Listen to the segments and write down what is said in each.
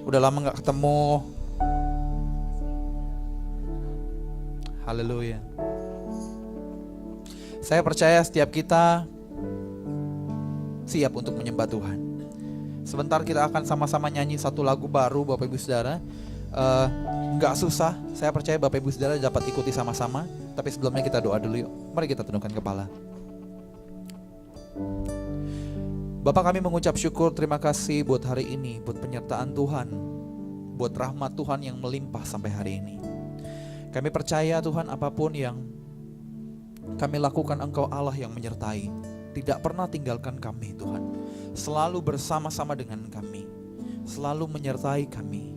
Udah lama gak ketemu. Haleluya. Saya percaya setiap kita siap untuk menyembah Tuhan. Sebentar kita akan sama-sama nyanyi satu lagu baru Bapak Ibu Saudara. Gak susah, saya percaya Bapak Ibu Saudara dapat ikuti sama-sama. Tapi sebelumnya kita doa dulu yuk. Mari kita tundukkan kepala. Bapak, kami mengucap syukur, terima kasih buat hari ini, buat penyertaan Tuhan, buat rahmat Tuhan yang melimpah sampai hari ini. Kami percaya Tuhan, apapun yang kami lakukan, Engkau Allah yang menyertai. Tidak pernah tinggalkan kami Tuhan. Selalu bersama-sama dengan kami, selalu menyertai kami.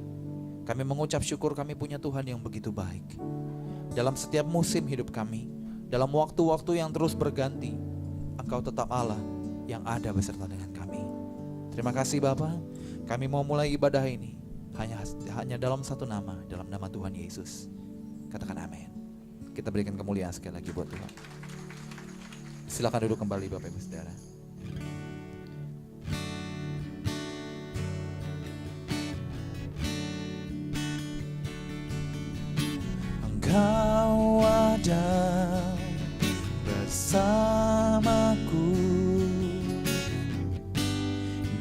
Kami mengucap syukur kami punya Tuhan yang begitu baik. Dalam setiap musim hidup kami, dalam waktu-waktu yang terus berganti, Engkau tetap Allah yang ada beserta dengan kami. Terima kasih Bapa. Kami mau mulai ibadah ini hanya dalam satu nama, dalam nama Tuhan Yesus. Katakan amin. Kita berikan kemuliaan sekali lagi buat Tuhan. Silakan duduk kembali Bapak Ibu Saudara. Engkau ada bersamaku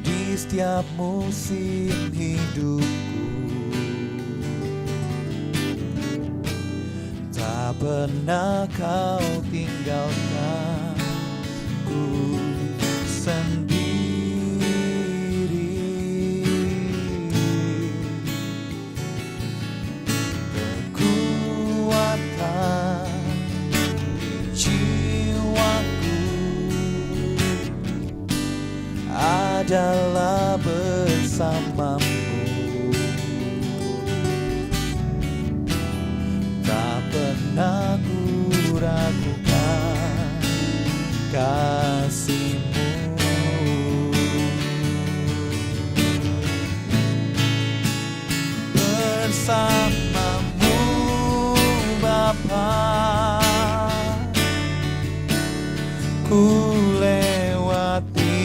di setiap musim hidupku. Tak pernah kau tinggalkan ku sendiri. Kekuatan jiwaku adalah bersamamu. Tak pernah ku ragukan kasih-Mu. Bersamamu Bapa, ku lewati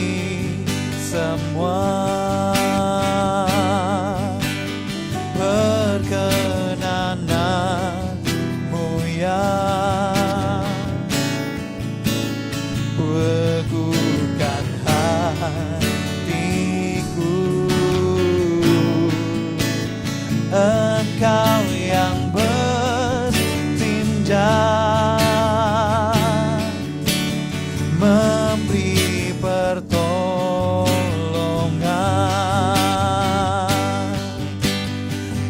semua perkenanan-Mu yang begugurkan hatiku. Engkau yang bertindak, memberi pertolongan.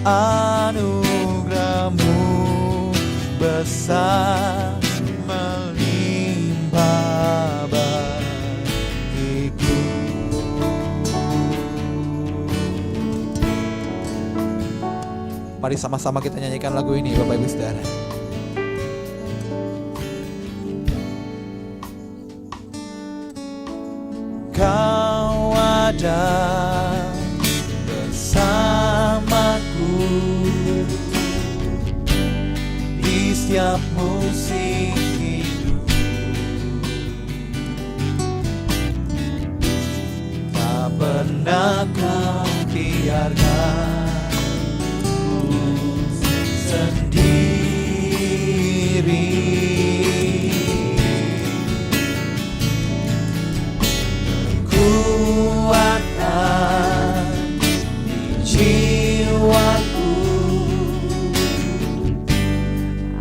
Anugerah-Mu besar melimpah bagiku. Mari sama-sama kita nyanyikan lagu ini Bapak Ibu Saudara. Kau ada bersamaku di setiap musim hidup. Tak pernah kau biarkan sendiri. Kekuatan di jiwaku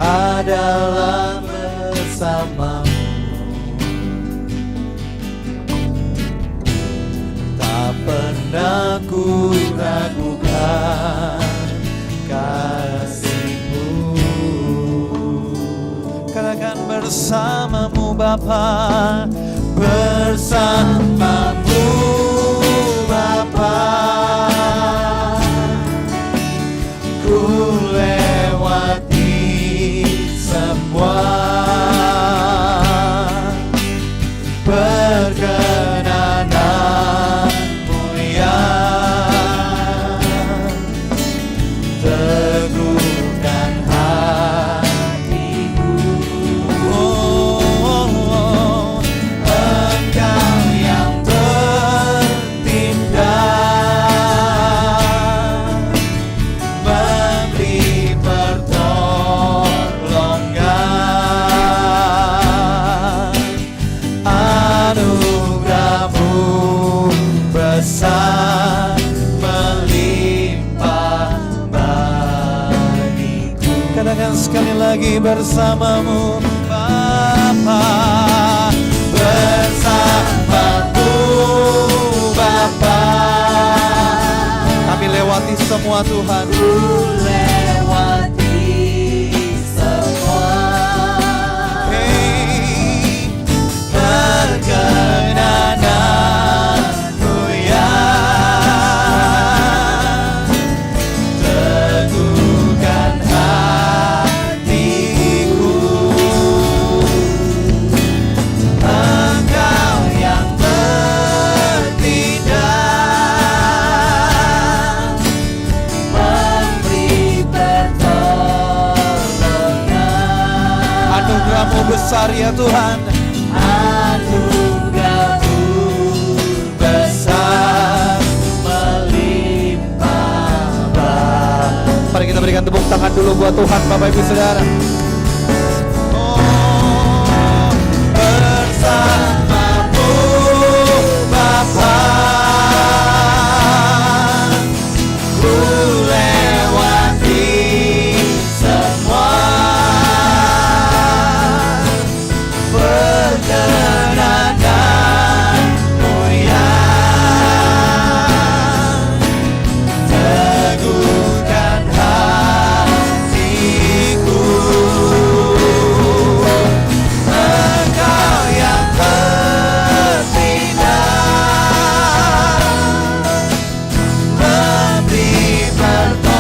adalah bersamamu. Tak pernah ku ragukan kasih-Mu. Katakan bersamamu Bapa, bersamamu Bapa, ku lewati semua perkenanan-Mu yang teguhkan hatiku. Engkau yang lagi bersamamu Bapa, bersamamu Bapa. Kami lewati semua Tuhan, lewati semua. Hey, perkenananmu ya, teguhkan hatiku. Engkau yang bertindak, Memberi pertolongan. anugerah-Mu besar ya Tuhan, Anugerah-Mu besar. melimpah. Mari kita berikan tepuk tangan dulu buat Tuhan, Bapak Ibu Saudara. Oh, bersamamu Bapa, ku lewati semua. Perkenananmu ya, teguhkan hatiku. Engkau yang bertindak, memberi pertolongan.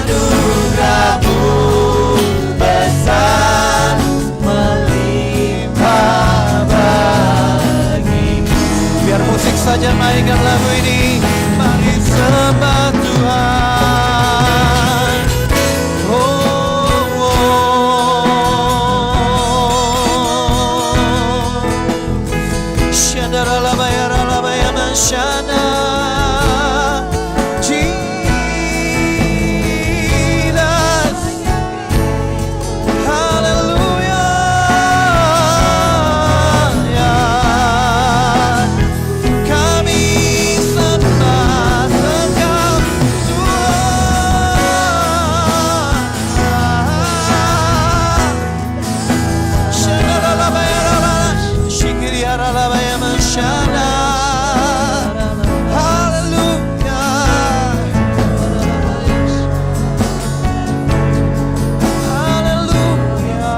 Anugerah-Mu besar melimpah bagiku. Biar musik saja mainkan lagu ini, mari sembah Tuhan. Oh, oh. Shandaralabayaralabaya manshana. Jesus, haleluya. Kami sembah Engkau Tuhan. Shandaralabayaralabaya, shikiriaralabaya manshana. Haleluya. Haleluya.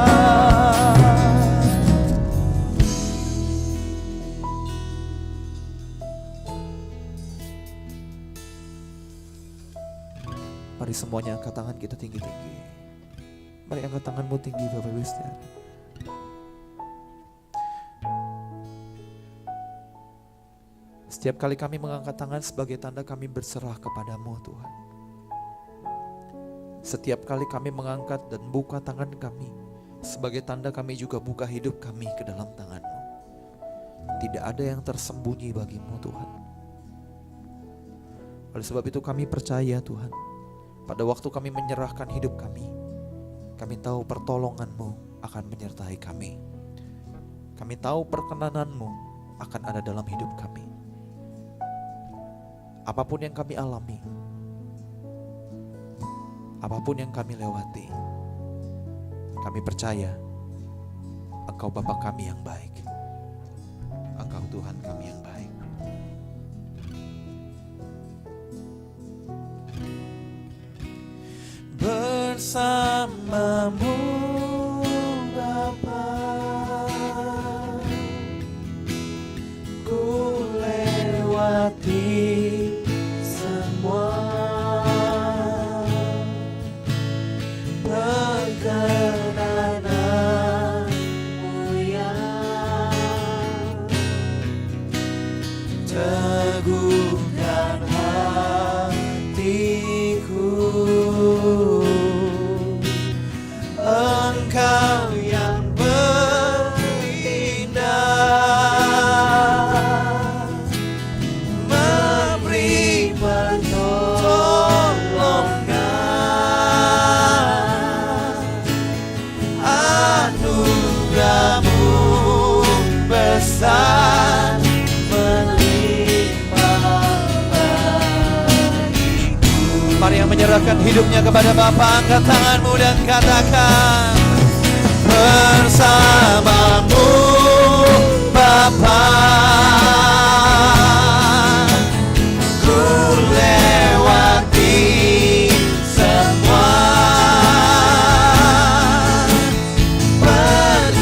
Mari semuanya angkat tangan kita tinggi-tinggi. Mari angkat tanganmu tinggi Bapak Ibu Saudara. Setiap kali kami mengangkat tangan sebagai tanda kami berserah kepadamu Tuhan. Setiap kali kami mengangkat dan buka tangan kami, sebagai tanda kami juga buka hidup kami ke dalam tangan-Mu. Tidak ada yang tersembunyi bagimu Tuhan. Oleh sebab itu kami percaya Tuhan, pada waktu kami menyerahkan hidup kami tahu pertolongan-Mu akan menyertai kami. Kami tahu perkenanan-Mu akan ada dalam hidup kami. Apapun yang kami alami, apapun yang kami lewati, kami percaya Engkau Bapa kami yang baik. Engkau Tuhan kami yang baik. Bersamamu Bapa, ku lewati semua. Perkenananmu ya, teguhkan hatiku. Engkau yang bertindak, memberi pertolongan. Anugerah-Mu besar melimpah menyerahkan hidupnya kepada Bapa, angkat tanganmu dan katakan, bersamamu Bapa, ku lewati semua, perkenakan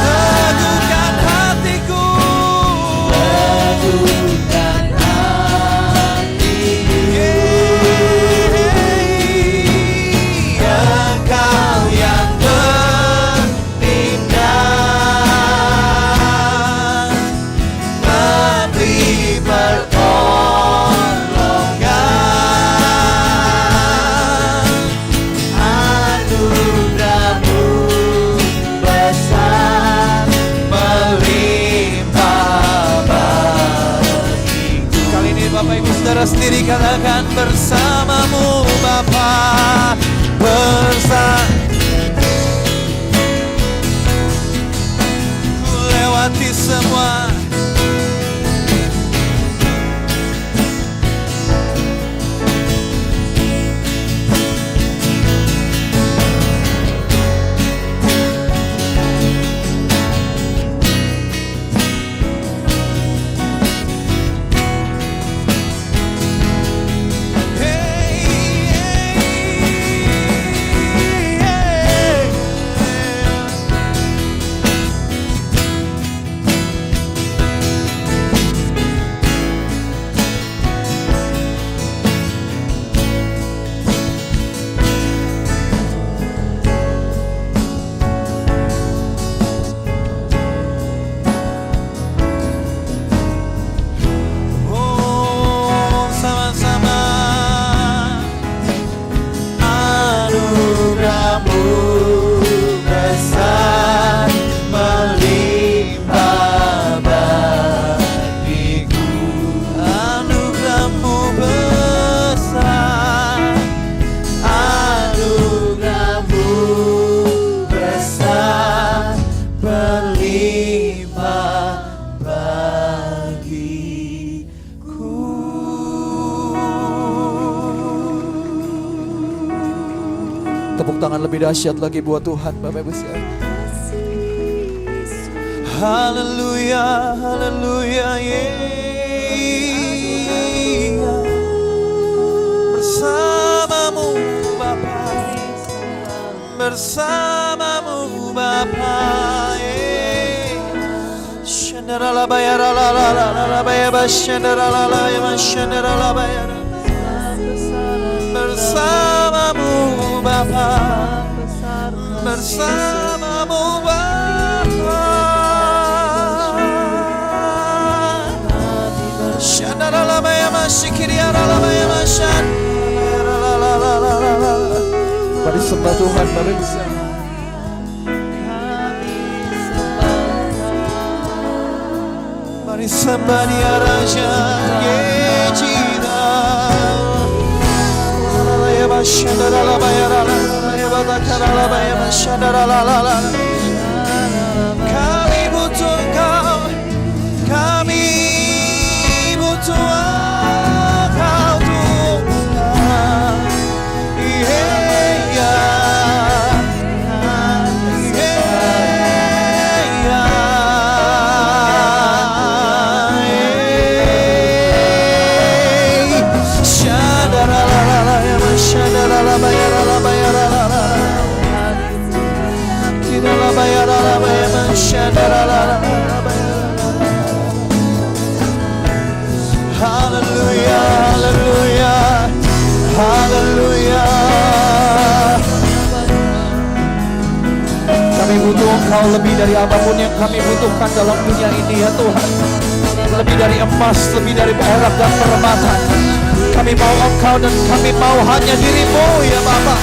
teguhkan hatiku, teguhkan hatiku, Engkau yang bertindak, memberi pertolongan, anugerahmu besar melimpah bagiku. Kali ini Bapak Ibu Saudara sendiri katakan, bersamamu Bapa, ku lewati semua. Tepuk tangan lebih dahsyat lagi buat Tuhan, Bapak Ibu sekalian. Haleluya, haleluya, bersamamu Bapa, bersamamu Bapa, Shandarala bayara la la la la bayaba, Shandarala la bayaba, Shandarala bayara, bersamamu Bapa, bersamamu Bapa, Shandarala bayama, Shikiriara bayama, Shandarala. Mari sembah Tuhan, mari bisa. Mari sembah Dia Raja, Yejida. Kami butuh Engkau, kami butuh Engkau Tuhan. Haleluya, haleluya, haleluya. Kami butuh Engkau lebih dari apapun yang kami butuhkan dalam dunia ini ya Tuhan. Lebih dari emas, lebih dari perak dan permata. Kami mau Engkau dan kami mau hanya diri-Mu ya Bapa.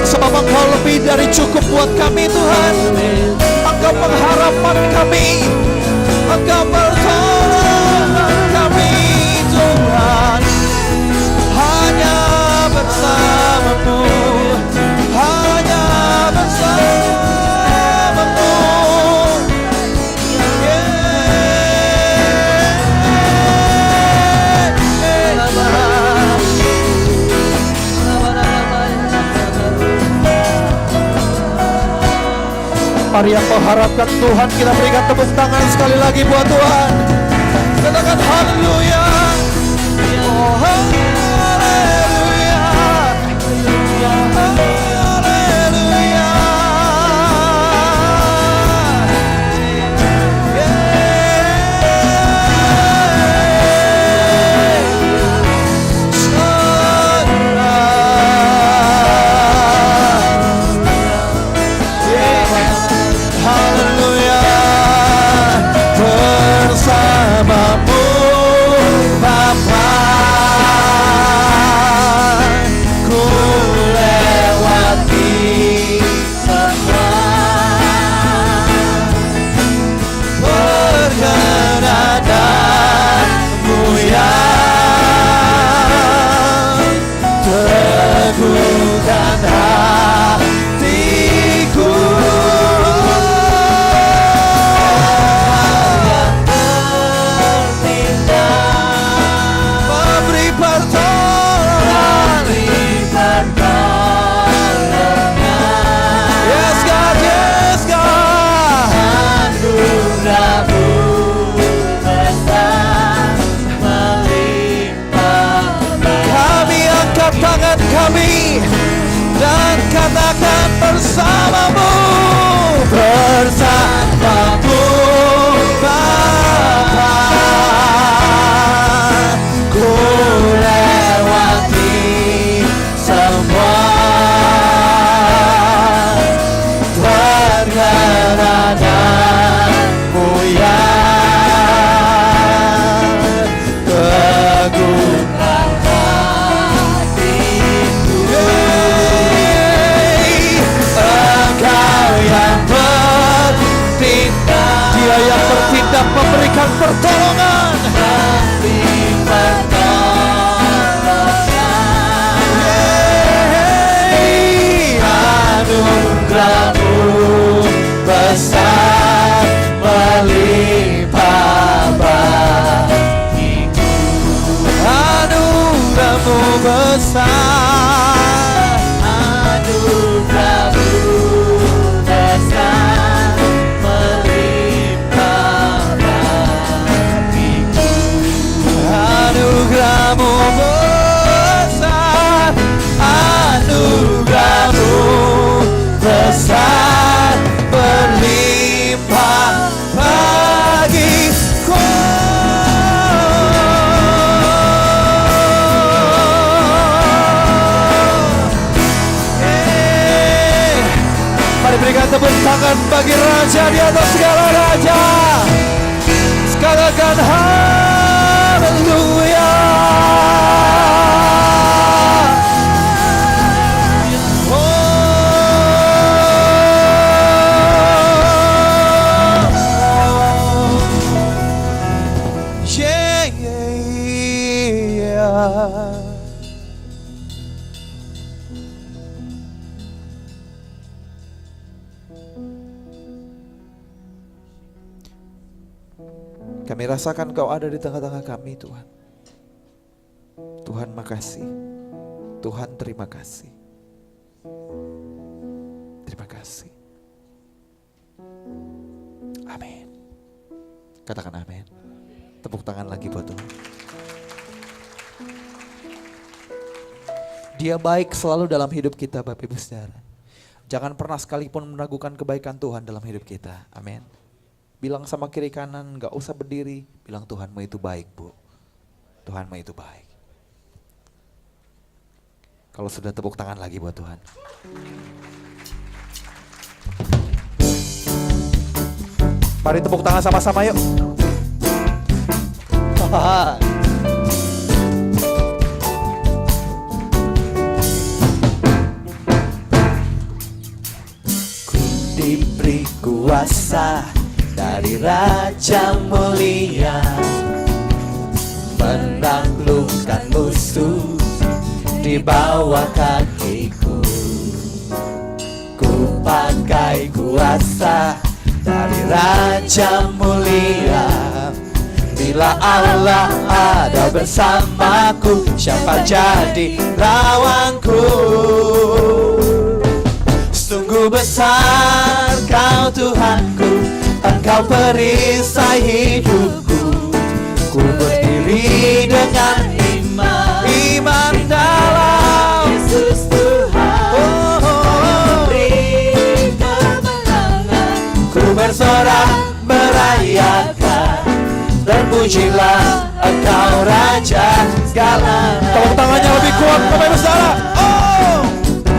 Sebab Engkau lebih dari cukup buat kami Tuhan. Engkau pengharapan kami, Engkau pertolongan kami Tuhan. Hanya bersama-Mu, hanya bersama-Mu. hari yang mengharapkan Tuhan, kita berikan tepuk tangan sekali lagi buat Tuhan. Katakan haleluya. Oh, haleluya. Haleluya. Haleluya. Bersamamu Bapa, ku lewati semua perkenanmu yang teguhkan hatiku. Memberi pertolongan. Yes God, yes God. Anugerahmu besar melimpah. Kami angkat tangan kami dan katakan bersamamu, bersamamu Bapa, ku lewati semua perkenanmu yang teguhkan hatiku. Engkau yang bertindak, Dia yang bertindak memberikan pertolongan. Anugerahmu besar melimpah bagiku. Anugerahmu besar. Anugerahmu besar melimpah bagiku. Anugerahmu besar. Anugerahmu besar berlimpah bagiku. Mari berikan tepuk tangan bagi Raja di atas segala raja. Sekalian haleluya. Kami rasakan Kau ada di tengah-tengah kami, Tuhan. Tuhan makasih. Tuhan terima kasih. Terima kasih. Amin. Katakan amin. Tepuk tangan lagi buat Tuhan. Dia baik selalu dalam hidup kita, Bapak Ibu Saudara. Jangan pernah sekalipun meragukan kebaikan Tuhan dalam hidup kita. Amin. Bilang sama kiri kanan, gak usah berdiri. Bilang Tuhanmu itu baik, Bu. Tuhanmu itu baik. Kalau sudah, tepuk tangan lagi buat Tuhan. Mari tepuk tangan sama-sama yuk. Ku diberi kuasa dari Raja mulia, menaklukkan musuh di bawah kakiku. Ku pakai kuasa dari Raja mulia. Bila Allah ada bersamaku, siapa jadi lawanku? Sungguh besar Kau Tuhanku, Engkau perisai hidupku. Ku berdiri dengan iman dalam Yesus Tuhan. Beri kemenangan. Ku bersorak merayakan, terpujilah Engkau Raja segala. Tepuk tangannya lebih kuat, Bapak Ibu Saudara. Oh,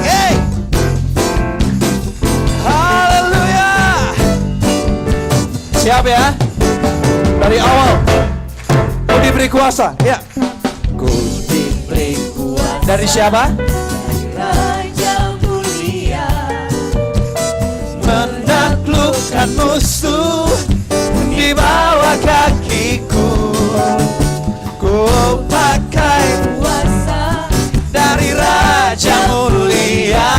hey, haleluya. Siap ya? Dari awal Ku diberi kuasa. Ya. Ku diberi kuasa Dari siapa? Raja mulia, menaklukkan musuh di bawah kakiku. Ku pakai kuasa dari Raja mulia.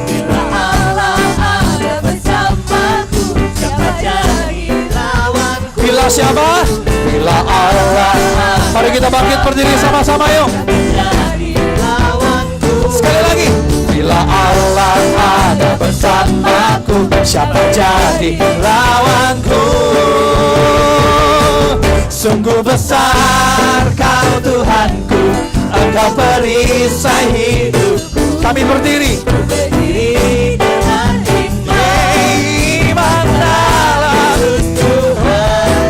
Bila Allah ada bersamaku, siapa jadi lawanku? Bila siapa? Bila Allah Mari kita bangkit berdiri sama-sama yuk. jadi lawanku. Sekali lagi. Bila Allah ada bersamaku, siapa jadi lawanku? Sungguh besar Kau Tuhanku, Engkau perisai hidupku. Kami berdiri. Berdiri dengan iman dalam Tuhan.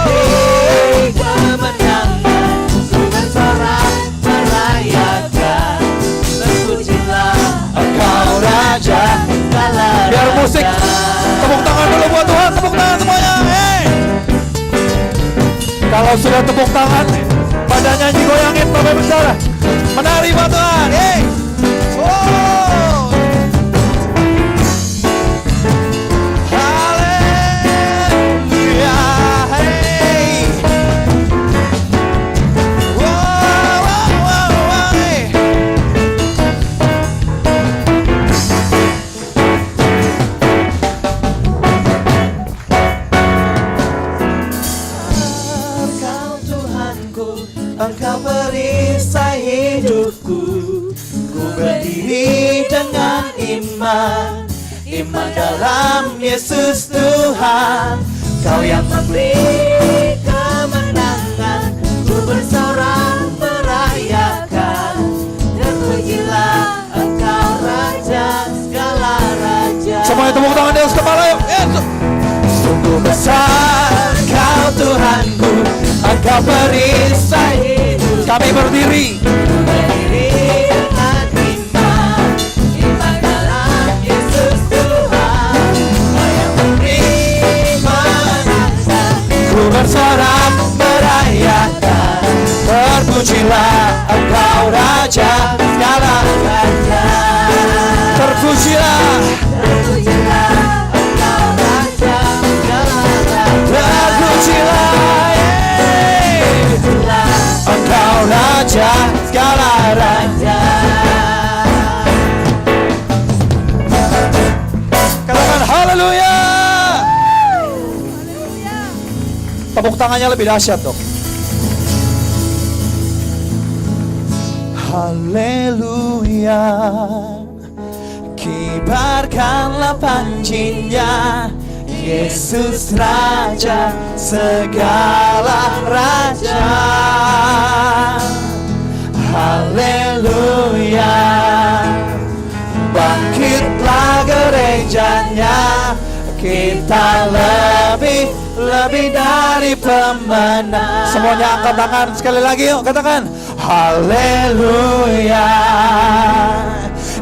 Beri kemenangan. Ku bersorak merayakan, terpujilah Engkau Raja segala Biar musik. raja. Tepuk tangan dulu buat Tuhan. Tepuk tangan semuanya. Hey. Kalau sudah tepuk tangan, pada nyanyi goyangin Bapak Ibu Saudara. Menari buat Tuhan. Hey. Oh. Haleluya. Hey. Wow, wow, wow, wow. Hey. Engkau Tuhanku, Engkau perisai hidupku. Ku berdiri dengan iman dalam Yesus Tuhan. Kau yang memberi kemenangan. Ku bersorak merayakan, terpujilah Engkau Raja segala raja. Semuanya tepuk tangan di atas kepala yuk. Sungguh besar Kau Tuhanku, Engkau perisai hidup. Kami berdiri. Berdiri dengan iman dalam Yesus Tuhan. Kau yang memberi kemenangan. Ku bersorak merayakan, terpujilah Engkau Raja segala raja. Terpujilah. Terpujilah Engkau Raja segala raja. Terpujilah. Engkau Raja segala raja. Katakan haleluya. Tepuk tangannya lebih dahsyat dong. Haleluya. Kibarkanlah panjinya, Yesus Raja segala raja. Haleluya. Bangkitlah gerejanya, kita lebih dari pemenang. Semuanya angkat tangan sekali lagi yuk, katakan haleluya.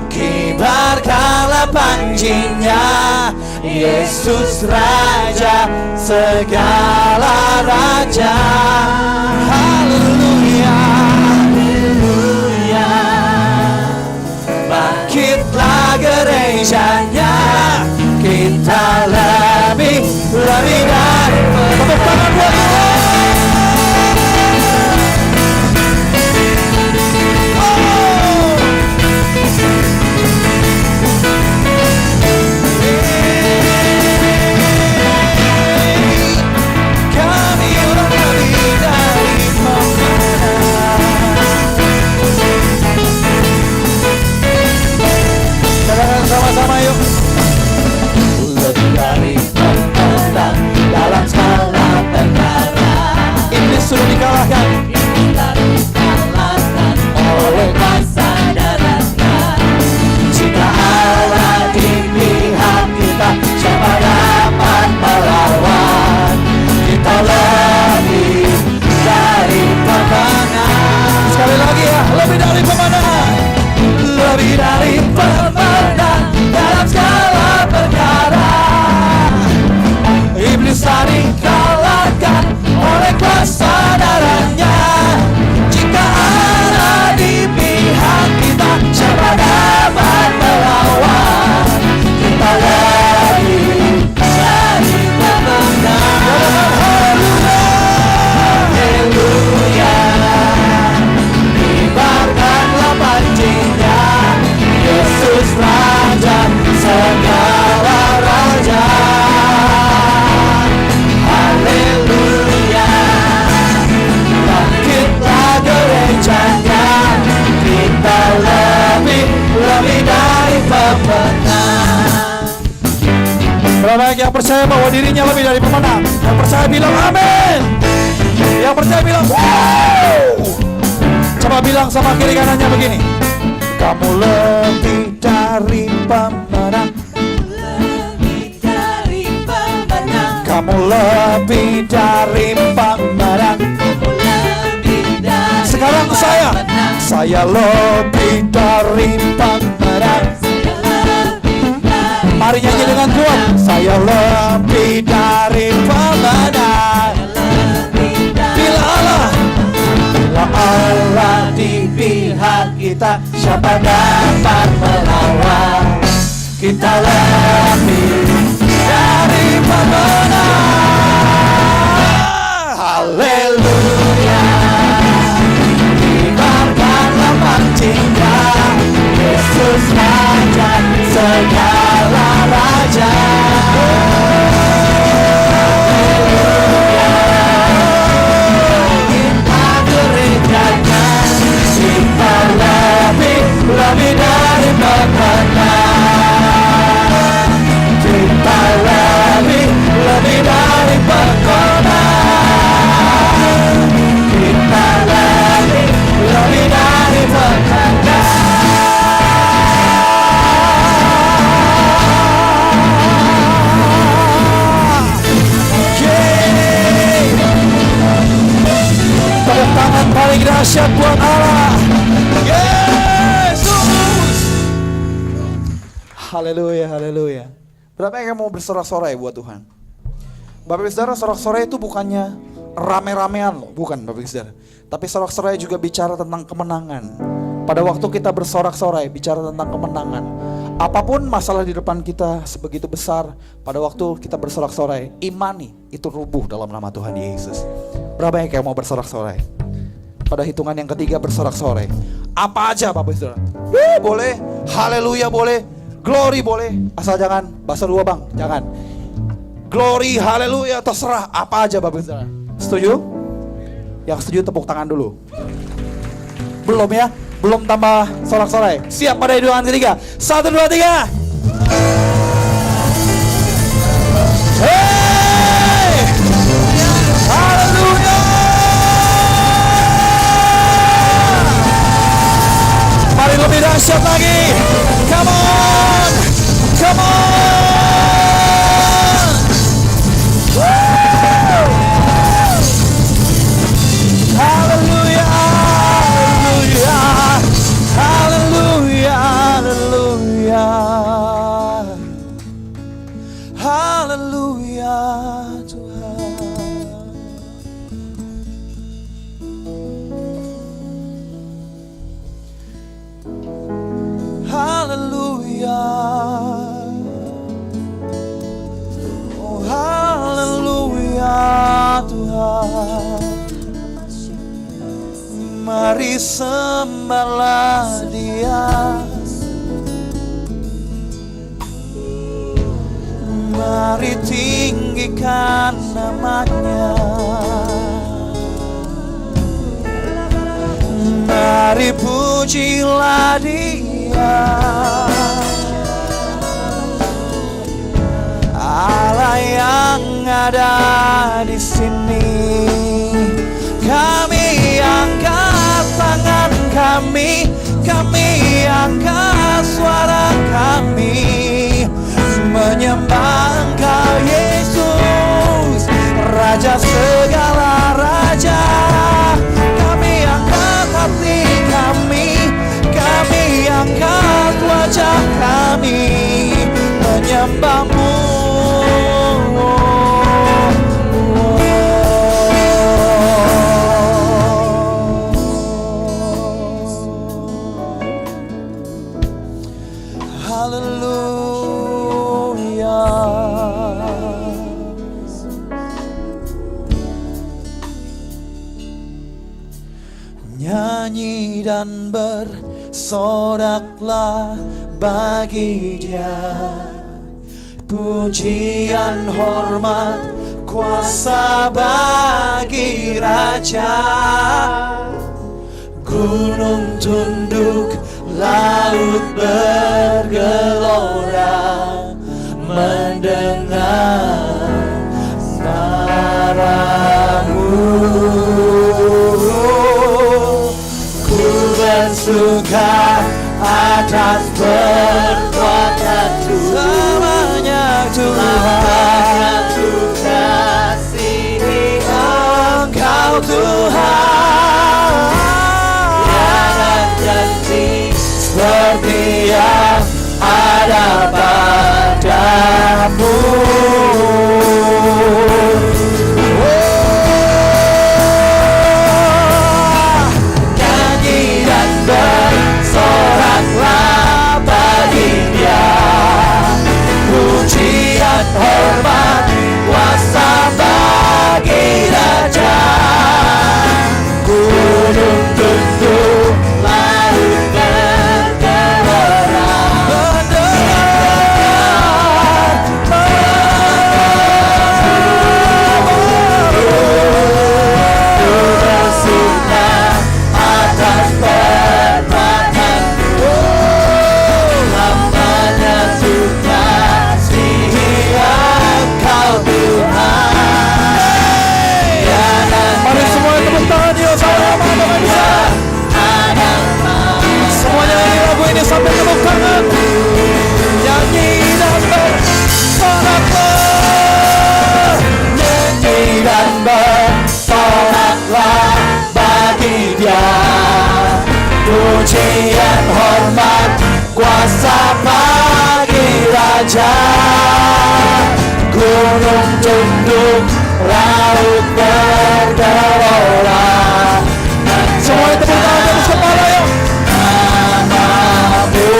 Kibarkanlah panjinya, Yesus Raja segala raja. Haleluya. Haleluya. Bangkitlah gerejanya, kita lebih dari tepuk tangan buat Tuhan. Kami lebih dari pemenang. Yang percaya bahwa dirinya lebih dari pemenang, yang percaya bilang amin. Yang percaya bilang wow. Coba bilang sama kiri kanannya begini, kamu lebih dari pemenang. Kamu lebih dari pemenang. Sekarang saya lebih dari pemenang. Mari nyanyi dengan kuat. Saya lebih dari pemenang. Bila Allah di pihak kita, siapa dapat melawan? Kita lebih dari pemenang. Haleluya. Kibarkanlah pancingnya, Yesus Raja segala raja. Haleluya. Kita gerejanya, kita lebih dari pemenang. Kita lebih dari pemenang. Kita lebih dari pemenang. Tepuk tangan paling dahsyat buat Allah, Yesus. Haleluya, haleluya. Berapa yang mau bersorak-sorai buat Tuhan? Bapak Ibu Saudara, sorak-sorai itu bukannya rame-ramean loh, bukan Bapak Ibu Saudara. Tapi sorak-sorai juga bicara tentang kemenangan. Pada waktu kita bersorak-sorai, bicara tentang kemenangan. Apapun masalah di depan kita sebegitu besar, pada waktu kita bersorak-sorai, imani itu rubuh dalam nama Tuhan Yesus. Berapa yang mau bersorak-sorai? Pada hitungan yang ketiga bersorak-sorai. Apa aja Bapak Ibu Saudara? Boleh, haleluya boleh, glory boleh, asal jangan bahasa dua bang, jangan. Glory, haleluya, terserah apa aja Bapak Ibu Saudara. Setuju? Yang setuju tepuk tangan dulu. Belum ya? Belum tambah sorak-sorai. Siap pada hitungan ketiga. 1, 2, 3. Hey! Haleluya! Mari lebih dahsyat lagi. Come on! Come on! Woo! Haleluya! Haleluya! Haleluya! Haleluya Tuhan. Haleluya. Oh haleluya Tuhan. Mari sembahlah Dia. Mari tinggikan namanya. Mari pujilah Dia. Allah yang ada di sini. Kami angkat tangan kami angkat suara kami, menyembah Engkau Yesus, Raja segala raja. Kami angkat hati kami angkat wajah kami, menyembah-Mu. Nyanyi dan bersoraklah bagi Dia, pujian hormat kuasa bagi Raja. Gunung tunduk, laut bergelora, mendengar suaramu. Ku bersuka atas perbuatan Tuhan. Selamanya Ku kasihi Engkau Tuhan. Tiada janji seperti yang ada padamu. Nyanyi dan bersoraklah bagi Dia, pujian, hormat, kuasa bagi Raja. Gunung tunduk, laut bergelora. Ku bersuka atas perbuatanmu. Lamanya ku kasihi Engkau Tuhan. Mari semua tepuk tangan yuk sama-sama dengan dia. Semuanya nyanyi lagu ini sampai tepuk tangan. Nyanyi dan bersoraklah. Nyanyi dan bersoraklah bagi Dia, pujian, hormat, kuasa bagi Raja. Gunung tunduk, laut bergelora. semuanya tepuk tangan di atas kepala yuk. Namamu,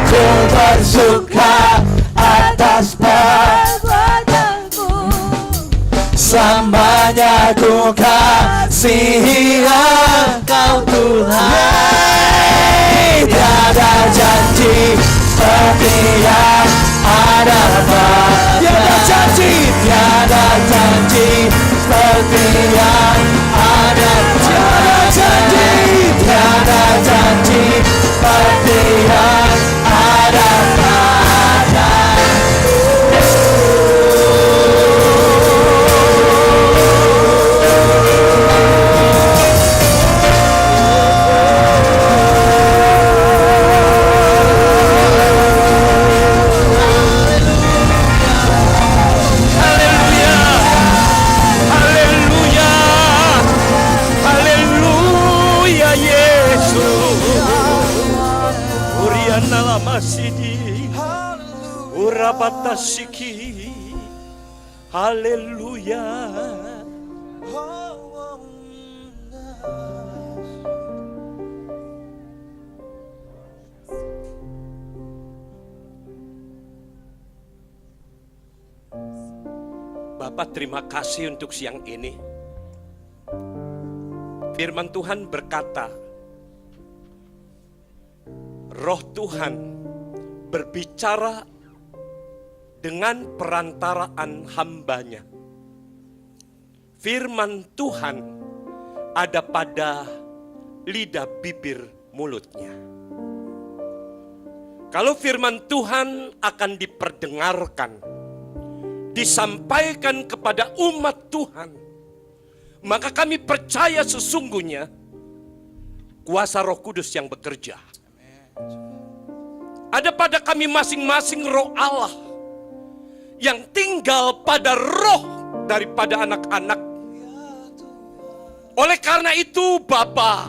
ku bersuka atas perbuatanmu. Selamanya ku kasihi Engkau Tuhan. Tiada janji seperti yang ada padamu. Tiada janji. Tiada janji seperti yang ada padamu. Tiada janji seperti yang ada padamu. Haleluya, haleluya, haleluya Yesus. Uriana lama sidi, urabata siki. Haleluya. Bapak, terima kasih untuk siang ini. Firman Tuhan berkata, Roh Tuhan berbicara dengan perantaraan hambanya. Firman Tuhan ada pada lidah bibir mulutnya. Kalau firman Tuhan akan diperdengarkan, disampaikan kepada umat Tuhan, maka kami percaya sesungguhnya kuasa Roh Kudus yang bekerja. Ada pada kami masing-masing Roh Allah yang tinggal pada roh daripada anak-anak. Oleh karena itu Bapa,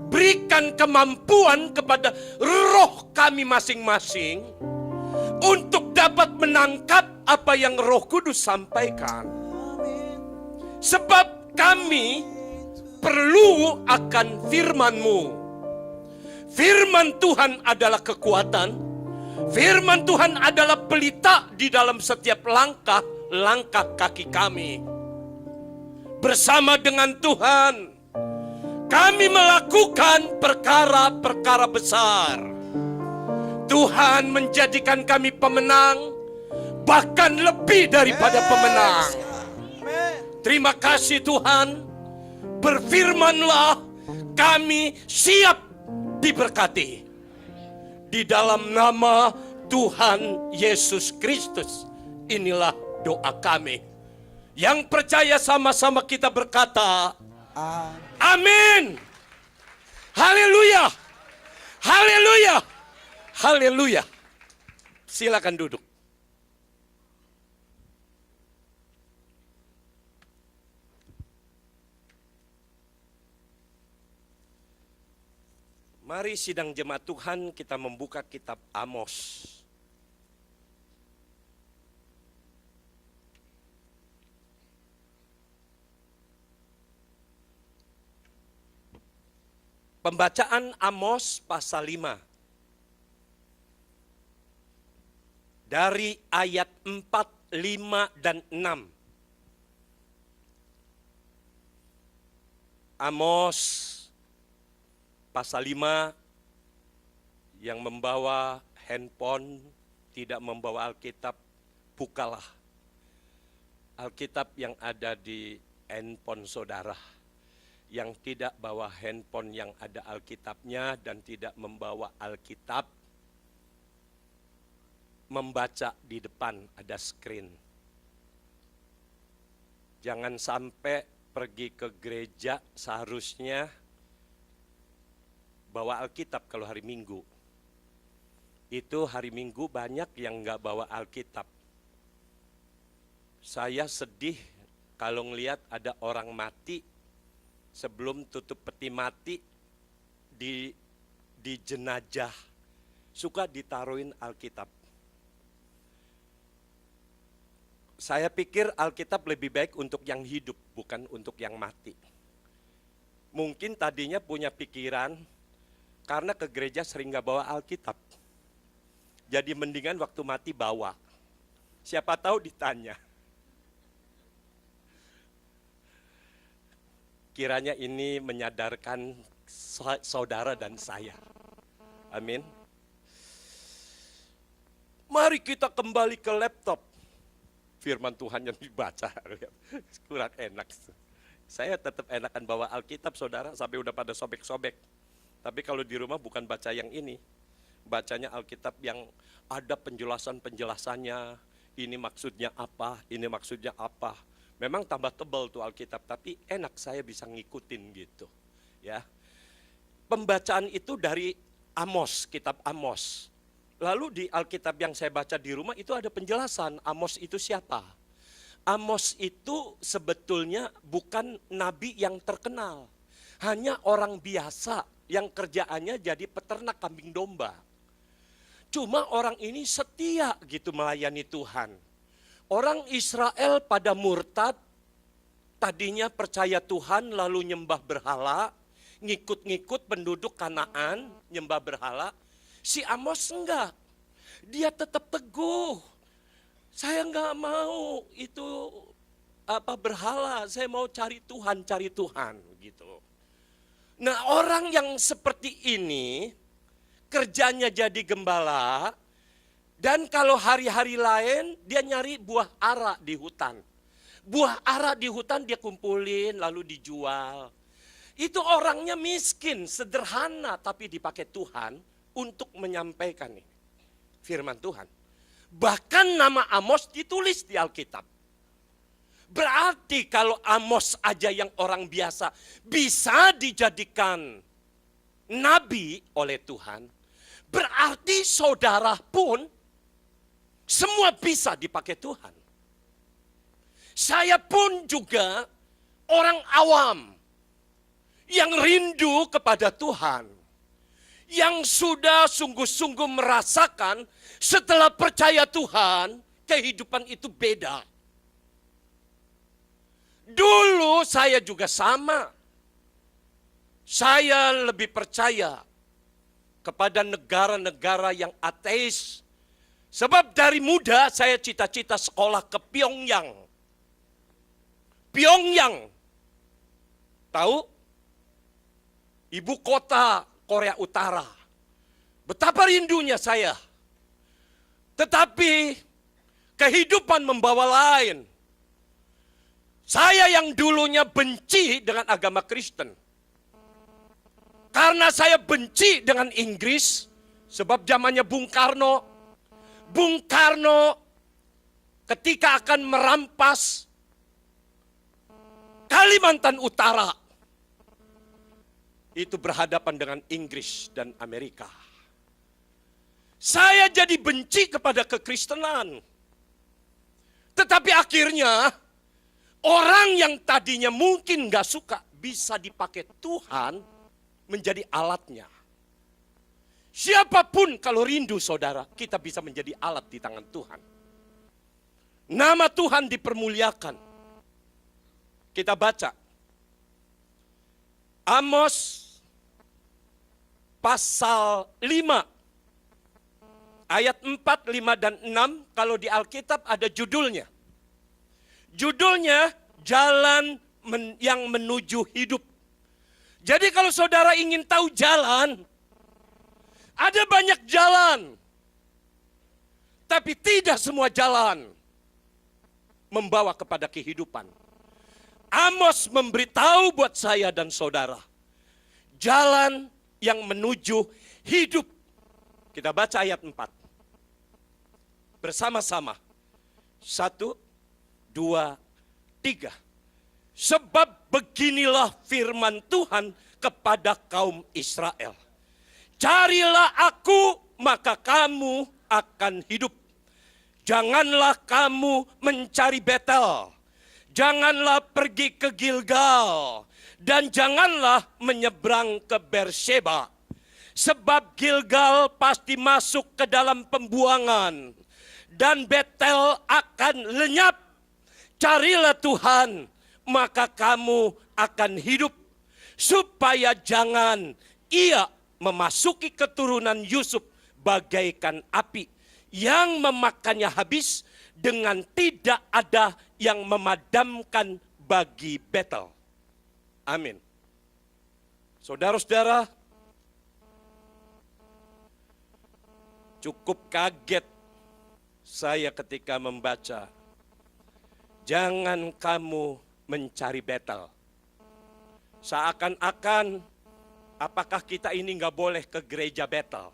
berikan kemampuan kepada roh kami masing-masing untuk dapat menangkap apa yang Roh Kudus sampaikan. Sebab kami perlu akan firman-Mu. Firman Tuhan adalah kekuatan. Firman Tuhan adalah pelita di dalam setiap langkah kaki kami. Bersama dengan Tuhan, kami melakukan perkara-perkara besar. Tuhan menjadikan kami pemenang, bahkan lebih daripada pemenang. Terima kasih Tuhan. Berfirmanlah, kami siap diberkati. Di dalam nama Tuhan Yesus Kristus, inilah doa kami. Yang percaya sama-sama kita berkata, amin. Haleluya. Haleluya. Haleluya. Silakan duduk. Mari sidang jemaat Tuhan kita membuka kitab Amos. Pembacaan Amos pasal 5. Dari ayat 4, 5, dan 6. Amos pasal 5, yang membawa handphone, tidak membawa Alkitab, bukalah Alkitab yang ada di handphone saudara. Yang tidak bawa handphone yang ada Alkitabnya dan tidak membawa Alkitab, membaca di depan ada screen. Jangan sampai pergi ke gereja seharusnya bawa Alkitab kalau hari Minggu. Itu hari Minggu banyak yang nggak bawa Alkitab. Saya sedih kalau ngelihat ada orang mati, sebelum tutup peti mati di jenazah suka ditaruhin Alkitab. Saya pikir Alkitab lebih baik untuk yang hidup, bukan untuk yang mati. Mungkin tadinya punya pikiran, karena ke gereja sering gak bawa Alkitab. Jadi mendingan waktu mati bawa. Siapa tahu ditanya. Kiranya ini menyadarkan saudara dan saya. Amin. Mari kita kembali ke laptop. Firman Tuhan yang dibaca. Kurang enak. Saya tetap enakan bawa Alkitab saudara, sampai udah pada sobek-sobek. Tapi kalau di rumah bukan baca yang ini. Bacanya Alkitab yang ada penjelasan-penjelasannya. Ini maksudnya apa, ini maksudnya apa. Memang tambah tebal tuh Alkitab, tapi enak saya bisa ngikutin gitu. Ya. Pembacaan itu dari Amos, kitab Amos. Lalu di Alkitab yang saya baca di rumah itu ada penjelasan Amos itu siapa. Amos itu sebetulnya bukan nabi yang terkenal. Hanya orang biasa yang kerjaannya jadi peternak kambing domba. Cuma orang ini setia gitu melayani Tuhan. Orang Israel pada murtad, tadinya percaya Tuhan lalu nyembah berhala, ngikut-ngikut penduduk Kanaan, nyembah berhala. Si Amos enggak, dia tetap teguh. Saya enggak mau itu berhala, saya mau cari Tuhan gitu. Nah orang yang seperti ini, kerjanya jadi gembala, dan kalau hari-hari lain dia nyari buah ara di hutan. Buah ara di hutan dia kumpulin lalu dijual. Itu orangnya miskin, sederhana, tapi dipakai Tuhan untuk menyampaikan ini firman Tuhan. Bahkan nama Amos ditulis di Alkitab. Berarti kalau Amos aja yang orang biasa bisa dijadikan nabi oleh Tuhan, berarti saudara pun semua bisa dipakai Tuhan. Saya pun juga orang awam yang rindu kepada Tuhan. Yang sudah sungguh-sungguh merasakan setelah percaya Tuhan, kehidupan itu beda. Dulu saya juga sama. Saya lebih percaya kepada negara-negara yang ateis. Sebab dari muda saya cita-cita sekolah ke Pyongyang. Pyongyang, tahu? Ibu kota Korea Utara. Betapa rindunya saya. Tetapi kehidupan membawa lain. Saya yang dulunya benci dengan agama Kristen. Karena saya benci dengan Inggris, Sebab zamannya Bung Karno ketika akan merampas Kalimantan Utara, itu berhadapan dengan Inggris dan Amerika. Saya jadi benci kepada kekristenan. Tetapi akhirnya orang yang tadinya mungkin gak suka bisa dipakai Tuhan menjadi alatnya. Siapapun kalau rindu saudara, kita bisa menjadi alat di tangan Tuhan. Nama Tuhan dipermuliakan. Kita baca Amos pasal 5 ayat 4, 5, dan 6. Kalau di Alkitab ada judulnya. Judulnya jalan yang menuju hidup. Jadi kalau saudara ingin tahu jalan, ada banyak jalan. Tapi tidak semua jalan membawa kepada kehidupan. Amos memberitahu buat saya dan saudara, jalan yang menuju hidup. Kita baca ayat 4. Bersama-sama. 1, 2, 3. Sebab beginilah firman Tuhan kepada kaum Israel. Carilah aku, maka kamu akan hidup. Janganlah kamu mencari Betel. Janganlah pergi ke Gilgal. Dan janganlah menyeberang ke Beersheba. Sebab Gilgal pasti masuk ke dalam pembuangan. Dan Betel akan lenyap. Carilah Tuhan, maka kamu akan hidup. Supaya jangan ia memasuki keturunan Yusuf bagaikan api yang memakannya habis dengan tidak ada yang memadamkan bagi Betel. Amin. Saudara-saudara, cukup kaget saya ketika membaca, jangan kamu mencari Betel. Seakan-akan apakah kita ini nggak boleh ke gereja Betel?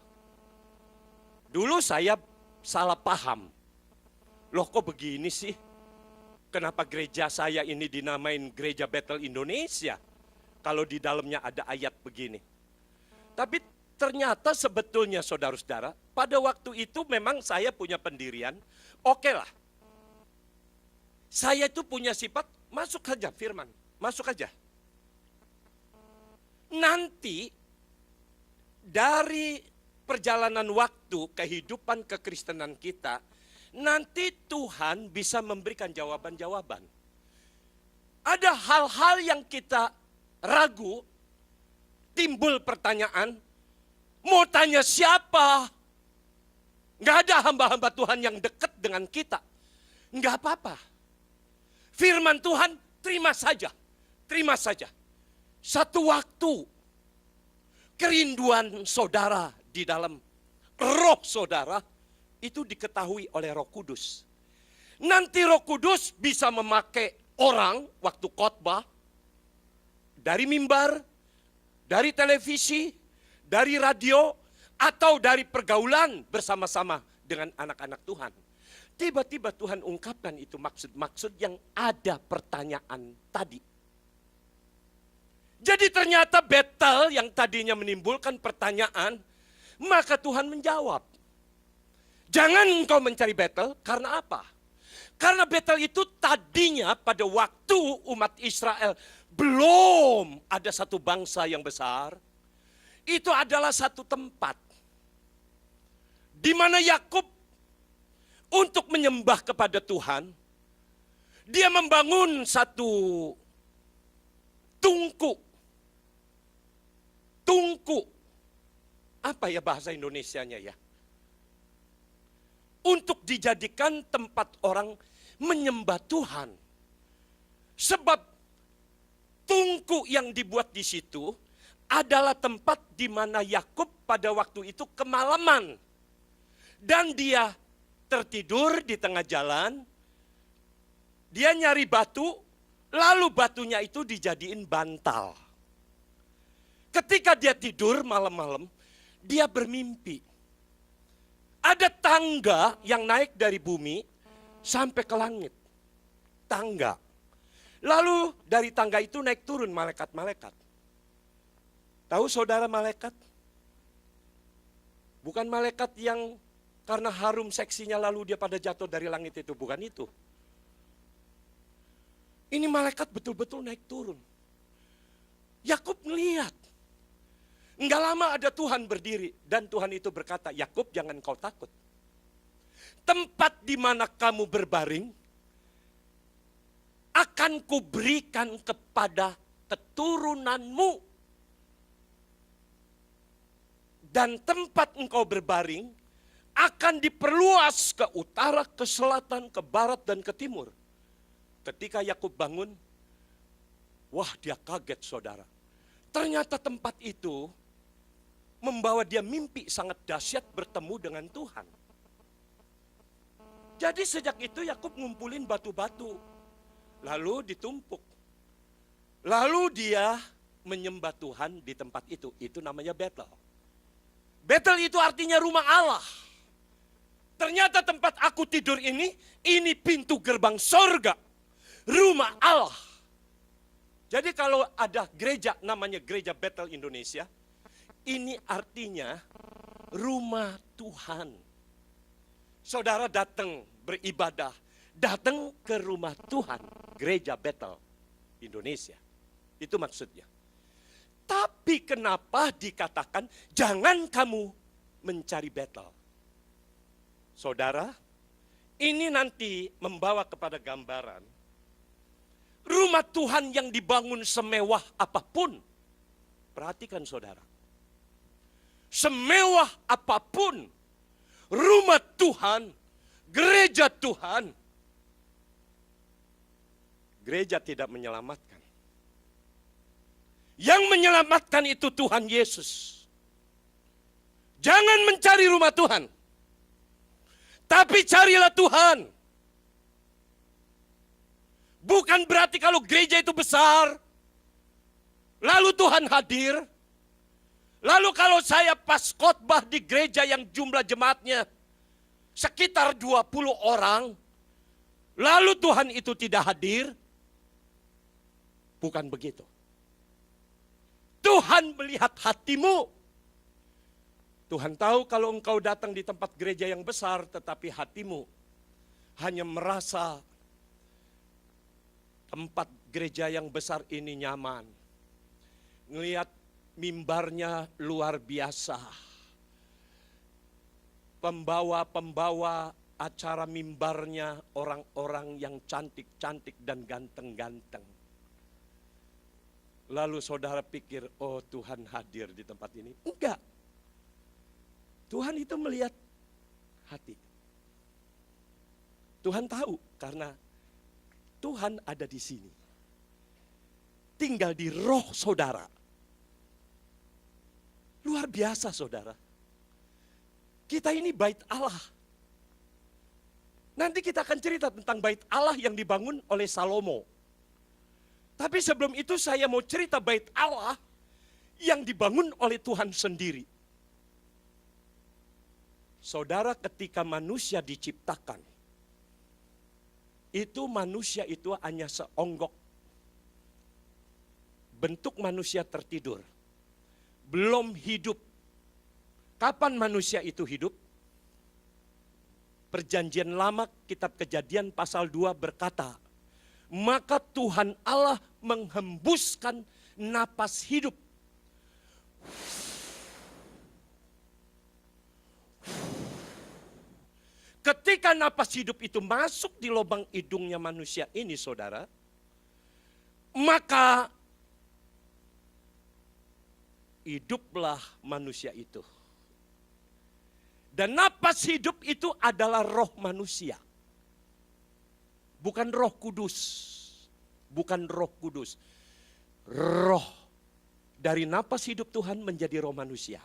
Dulu saya salah paham. Loh kok begini sih? Kenapa gereja saya ini dinamain Gereja Betel Indonesia? Kalau di dalamnya ada ayat begini. Tapi ternyata sebetulnya saudara-saudara, pada waktu itu memang saya punya pendirian, oke lah. Saya itu punya sifat, masuk aja firman, masuk aja. Nanti dari perjalanan waktu, kehidupan kekristenan kita, nanti Tuhan bisa memberikan jawaban-jawaban. Ada hal-hal yang kita ragu, timbul pertanyaan, mau tanya siapa? Nggak ada hamba-hamba Tuhan yang dekat dengan kita. Nggak apa-apa. Firman Tuhan terima saja, terima saja. Satu waktu, kerinduan saudara di dalam roh saudara, itu diketahui oleh Roh Kudus. Nanti Roh Kudus bisa memakai orang waktu khotbah, dari mimbar, dari televisi, dari radio, atau dari pergaulan bersama-sama dengan anak-anak Tuhan. Tiba-tiba Tuhan ungkapkan itu maksud-maksud yang ada pertanyaan tadi. Jadi ternyata Betel yang tadinya menimbulkan pertanyaan, maka Tuhan menjawab. Jangan engkau mencari Betel, karena apa? Karena Betel itu tadinya pada waktu umat Israel belum ada satu bangsa yang besar. Itu adalah satu tempat di mana Yakub untuk menyembah kepada Tuhan, dia membangun satu tungku. Tungku. Apa ya bahasa Indonesianya ya? Untuk dijadikan tempat orang menyembah Tuhan. Sebab tungku yang dibuat di situ adalah tempat di mana Yakub pada waktu itu kemalaman. Dan dia tertidur di tengah jalan. Dia nyari batu, lalu batunya itu dijadiin bantal. Ketika dia tidur malam-malam, dia bermimpi. Ada tangga yang naik dari bumi sampai ke langit. Tangga. Lalu dari tangga itu naik turun malaikat-malaikat. Tahu saudara malaikat? Bukan malaikat yang karena harum seksinya lalu dia pada jatuh dari langit itu. Bukan itu. Ini malaikat betul-betul naik turun. Yakub melihat. Enggak lama ada Tuhan berdiri dan Tuhan itu berkata, Yakub jangan kau takut. Tempat di mana kamu berbaring akan kuberikan kepada keturunanmu. Dan tempat engkau berbaring akan diperluas ke utara, ke selatan, ke barat, dan ke timur. Ketika Yakub bangun, wah dia kaget saudara. Ternyata tempat itu membawa dia mimpi sangat dahsyat bertemu dengan Tuhan. Jadi sejak itu Yakub ngumpulin batu-batu, lalu ditumpuk. Lalu dia menyembah Tuhan di tempat itu. Itu namanya Betel. Betel itu artinya rumah Allah. Ternyata tempat aku tidur ini pintu gerbang sorga. Rumah Allah. Jadi kalau ada gereja namanya Gereja Betel Indonesia, ini artinya rumah Tuhan. Saudara datang beribadah, datang ke rumah Tuhan, Gereja Betel Indonesia. Itu maksudnya. Tapi kenapa dikatakan jangan kamu mencari Betel? Saudara, ini nanti membawa kepada gambaran rumah Tuhan yang dibangun semewah apapun. Perhatikan saudara. Semewah apapun rumah Tuhan, gereja Tuhan, gereja tidak menyelamatkan. Yang menyelamatkan itu Tuhan Yesus. Jangan mencari rumah Tuhan, tapi carilah Tuhan. Bukan berarti kalau gereja itu besar, lalu Tuhan hadir. Lalu kalau saya pas khotbah di gereja yang jumlah jemaatnya sekitar 20 orang, lalu Tuhan itu tidak hadir. Bukan begitu. Tuhan melihat hatimu. Tuhan tahu kalau engkau datang di tempat gereja yang besar, tetapi hatimu hanya merasa tempat gereja yang besar ini nyaman. Ngelihat mimbarnya luar biasa. Pembawa-pembawa acara mimbarnya orang-orang yang cantik-cantik dan ganteng-ganteng. Lalu saudara pikir, oh Tuhan hadir di tempat ini. Enggak. Tuhan itu melihat hati. Tuhan tahu karena Tuhan ada di sini. Tinggal di roh saudara. Luar biasa saudara. Kita ini bait Allah. Nanti kita akan cerita tentang bait Allah yang dibangun oleh Salomo. Tapi sebelum itu saya mau cerita bait Allah yang dibangun oleh Tuhan sendiri. Saudara, ketika manusia diciptakan, itu manusia itu hanya seonggok. Bentuk manusia tertidur. Belum hidup. Kapan manusia itu hidup? Perjanjian Lama, kitab Kejadian pasal 2 berkata, maka Tuhan Allah menghembuskan napas hidup. Ketika napas hidup itu masuk di lubang hidungnya manusia ini saudara, maka hiduplah manusia itu. Dan napas hidup itu adalah roh manusia. Bukan Roh Kudus. Bukan Roh Kudus. Roh dari napas hidup Tuhan menjadi roh manusia.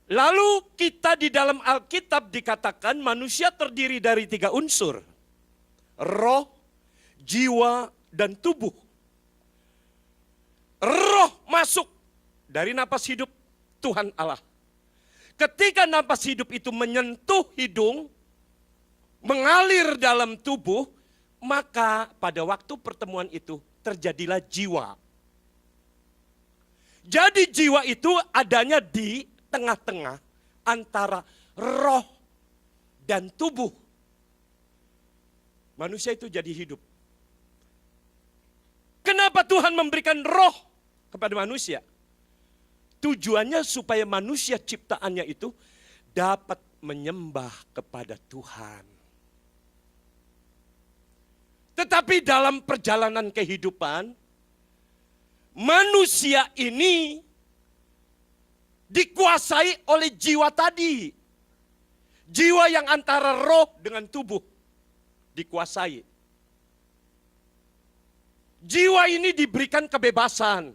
Lalu kita di dalam Alkitab dikatakan manusia terdiri dari 3 unsur. Roh, jiwa, dan tubuh. Roh masuk dari napas hidup Tuhan Allah. Ketika napas hidup itu menyentuh hidung, mengalir dalam tubuh, maka pada waktu pertemuan itu terjadilah jiwa. Jadi jiwa itu adanya di tengah-tengah antara roh dan tubuh. Manusia itu jadi hidup. Kenapa Tuhan memberikan roh kepada manusia? Tujuannya supaya manusia ciptaannya itu dapat menyembah kepada Tuhan. Tetapi dalam perjalanan kehidupan, manusia ini dikuasai oleh jiwa tadi. Jiwa yang antara roh dengan tubuh dikuasai. Jiwa ini diberikan kebebasan.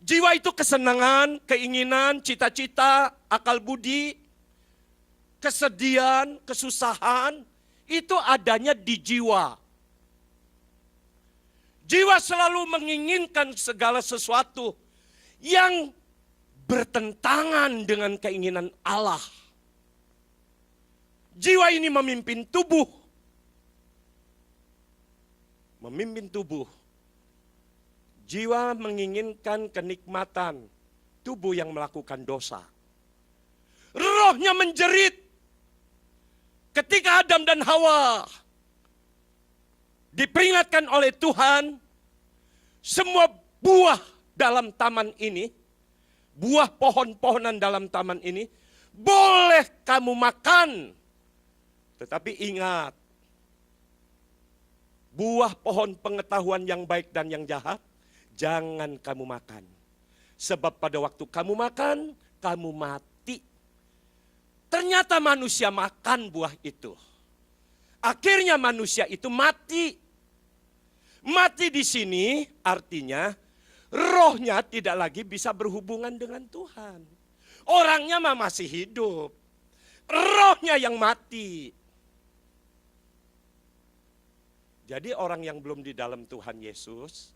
Jiwa itu kesenangan, keinginan, cita-cita, akal budi, kesedihan, kesusahan, itu adanya di jiwa. Jiwa selalu menginginkan segala sesuatu yang bertentangan dengan keinginan Allah. Jiwa ini memimpin tubuh. Memimpin tubuh. Jiwa menginginkan kenikmatan, tubuh yang melakukan dosa. Rohnya menjerit. Ketika Adam dan Hawa diperingatkan oleh Tuhan, semua buah dalam taman ini, buah pohon-pohonan dalam taman ini, boleh kamu makan. Tetapi ingat, buah pohon pengetahuan yang baik dan yang jahat, jangan kamu makan. Sebab pada waktu kamu makan, kamu mati. Ternyata manusia makan buah itu. Akhirnya manusia itu mati. Mati di sini artinya rohnya tidak lagi bisa berhubungan dengan Tuhan. Orangnya masih hidup. Rohnya yang mati. Jadi orang yang belum di dalam Tuhan Yesus,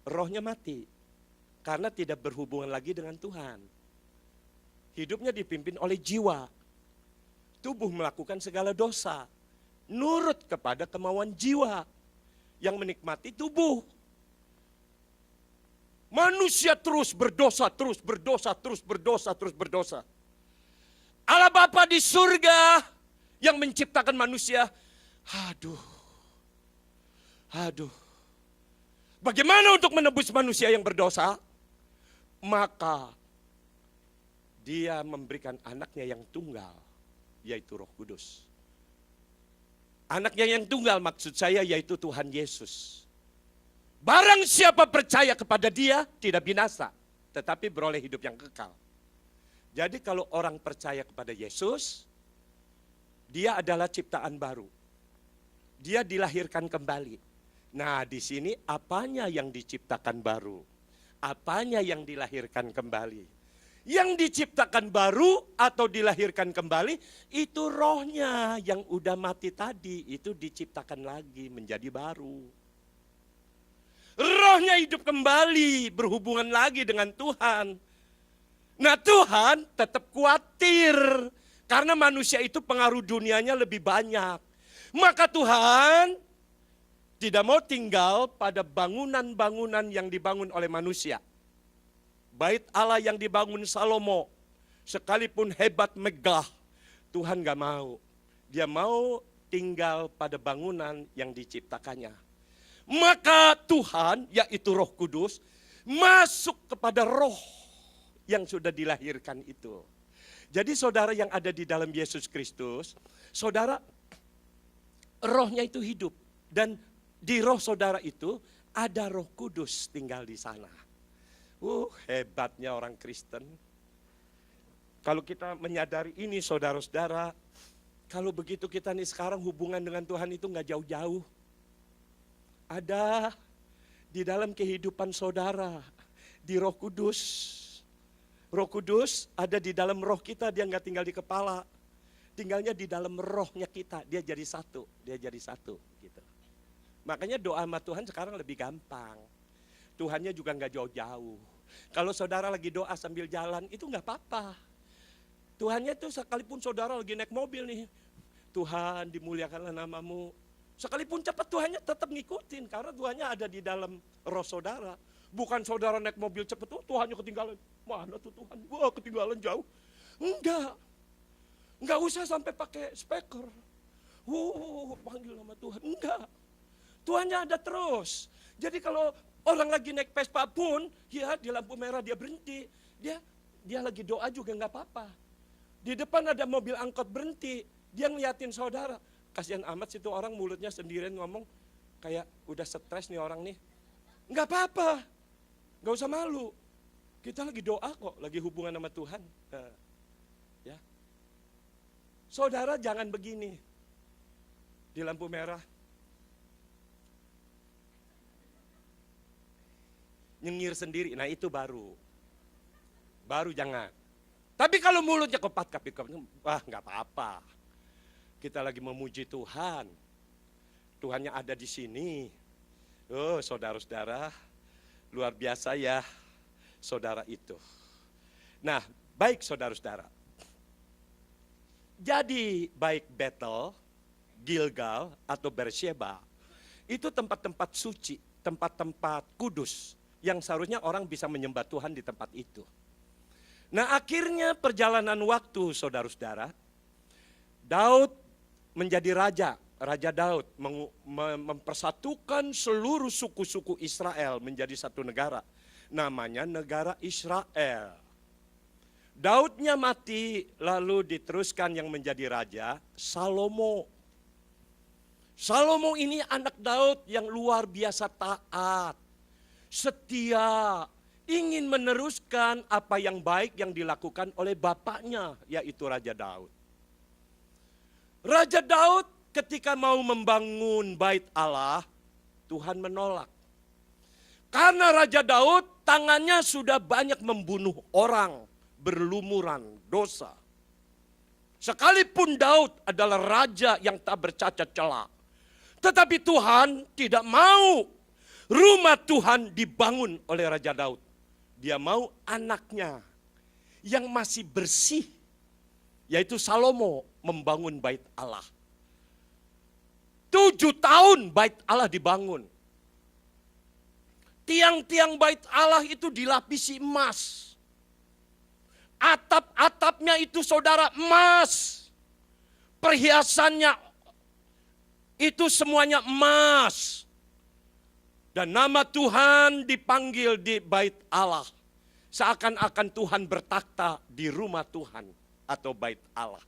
rohnya mati. Karena tidak berhubungan lagi dengan Tuhan. Hidupnya dipimpin oleh jiwa. Tubuh melakukan segala dosa. Nurut kepada kemauan jiwa. Yang menikmati tubuh. Manusia terus berdosa, terus berdosa, terus berdosa, terus berdosa. Allah Bapa di surga yang menciptakan manusia. Aduh. Bagaimana untuk menebus manusia yang berdosa? Maka dia memberikan anaknya yang tunggal, yaitu Roh Kudus. Anaknya yang tunggal maksud saya yaitu Tuhan Yesus. Barang siapa percaya kepada dia tidak binasa, tetapi beroleh hidup yang kekal. Jadi kalau orang percaya kepada Yesus, dia adalah ciptaan baru. Dia dilahirkan kembali. Nah, di sini apanya yang diciptakan baru? Apanya yang dilahirkan kembali? Yang diciptakan baru atau dilahirkan kembali, itu rohnya yang udah mati tadi, itu diciptakan lagi menjadi baru. Rohnya hidup kembali, berhubungan lagi dengan Tuhan. Nah, Tuhan tetap khawatir, karena manusia itu pengaruh dunianya lebih banyak. Maka Tuhan tidak mau tinggal pada bangunan-bangunan yang dibangun oleh manusia. Bait Allah yang dibangun Salomo, sekalipun hebat megah, Tuhan gak mau. Dia mau tinggal pada bangunan yang diciptakannya. Maka Tuhan, yaitu Roh Kudus, masuk kepada roh yang sudah dilahirkan itu. Jadi saudara yang ada di dalam Yesus Kristus, saudara rohnya itu hidup. Dan di roh saudara itu ada Roh Kudus tinggal di sana. Hebatnya orang Kristen. Kalau kita menyadari ini saudara-saudara, kalau begitu kita nih sekarang hubungan dengan Tuhan itu gak jauh-jauh. Ada di dalam kehidupan saudara, di Roh Kudus. Roh Kudus ada di dalam roh kita, dia gak tinggal di kepala. Tinggalnya di dalam rohnya kita, dia jadi satu gitu. Makanya doa sama Tuhan sekarang lebih gampang. Tuhannya juga gak jauh-jauh. Kalau saudara lagi doa sambil jalan, itu nggak apa-apa. Tuhannya itu sekalipun saudara lagi naik mobil nih, Tuhan dimuliakanlah namamu. Sekalipun cepat Tuhannya tetap ngikutin, karena Tuhannya ada di dalam roh saudara. Bukan saudara naik mobil cepat, oh Tuhannya ketinggalan. Mana tuh Tuhan? Wah ketinggalan jauh. Enggak usah sampai pakai speaker. Panggil nama Tuhan. Enggak. Tuhannya ada terus. Jadi kalau orang lagi naik Vespa pun, ya di lampu merah dia berhenti. Dia lagi doa juga nggak apa-apa. Di depan ada mobil angkot berhenti, dia ngeliatin saudara. Kasihan amat situ orang mulutnya sendirian ngomong, kayak udah stres nih orang nih. Nggak apa-apa, nggak usah malu. Kita lagi doa kok, lagi hubungan sama Tuhan. Ya. Saudara jangan begini, di lampu merah. Nyengir sendiri, nah itu baru jangan. Tapi kalau mulutnya kapit, wah nggak apa-apa. Kita lagi memuji Tuhan, Tuhannya ada di sini. Oh saudara-saudara, luar biasa ya saudara itu. Nah baik saudara-saudara, jadi baik Betel, Gilgal atau Beersheba, itu tempat-tempat suci, tempat-tempat kudus, yang seharusnya orang bisa menyembah Tuhan di tempat itu. Nah akhirnya perjalanan waktu saudara-saudara, Daud menjadi raja. Raja Daud mempersatukan seluruh suku-suku Israel menjadi satu negara. Namanya negara Israel. Daudnya mati, lalu diteruskan yang menjadi raja Salomo. Salomo ini anak Daud yang luar biasa taat, setia, ingin meneruskan apa yang baik yang dilakukan oleh bapaknya, yaitu Raja Daud. Raja Daud ketika mau membangun bait Allah, Tuhan menolak. Karena Raja Daud tangannya sudah banyak membunuh orang, berlumuran dosa. Sekalipun Daud adalah raja yang tak bercacat celah, tetapi Tuhan tidak mau rumah Tuhan dibangun oleh Raja Daud. Dia mau anaknya yang masih bersih, yaitu Salomo, membangun bait Allah. 7 tahun bait Allah dibangun. Tiang-tiang bait Allah itu dilapisi emas. Atap-atapnya itu saudara emas. Perhiasannya itu semuanya emas. Dan nama Tuhan dipanggil di bait Allah. Seakan-akan Tuhan bertakhta di rumah Tuhan atau bait Allah.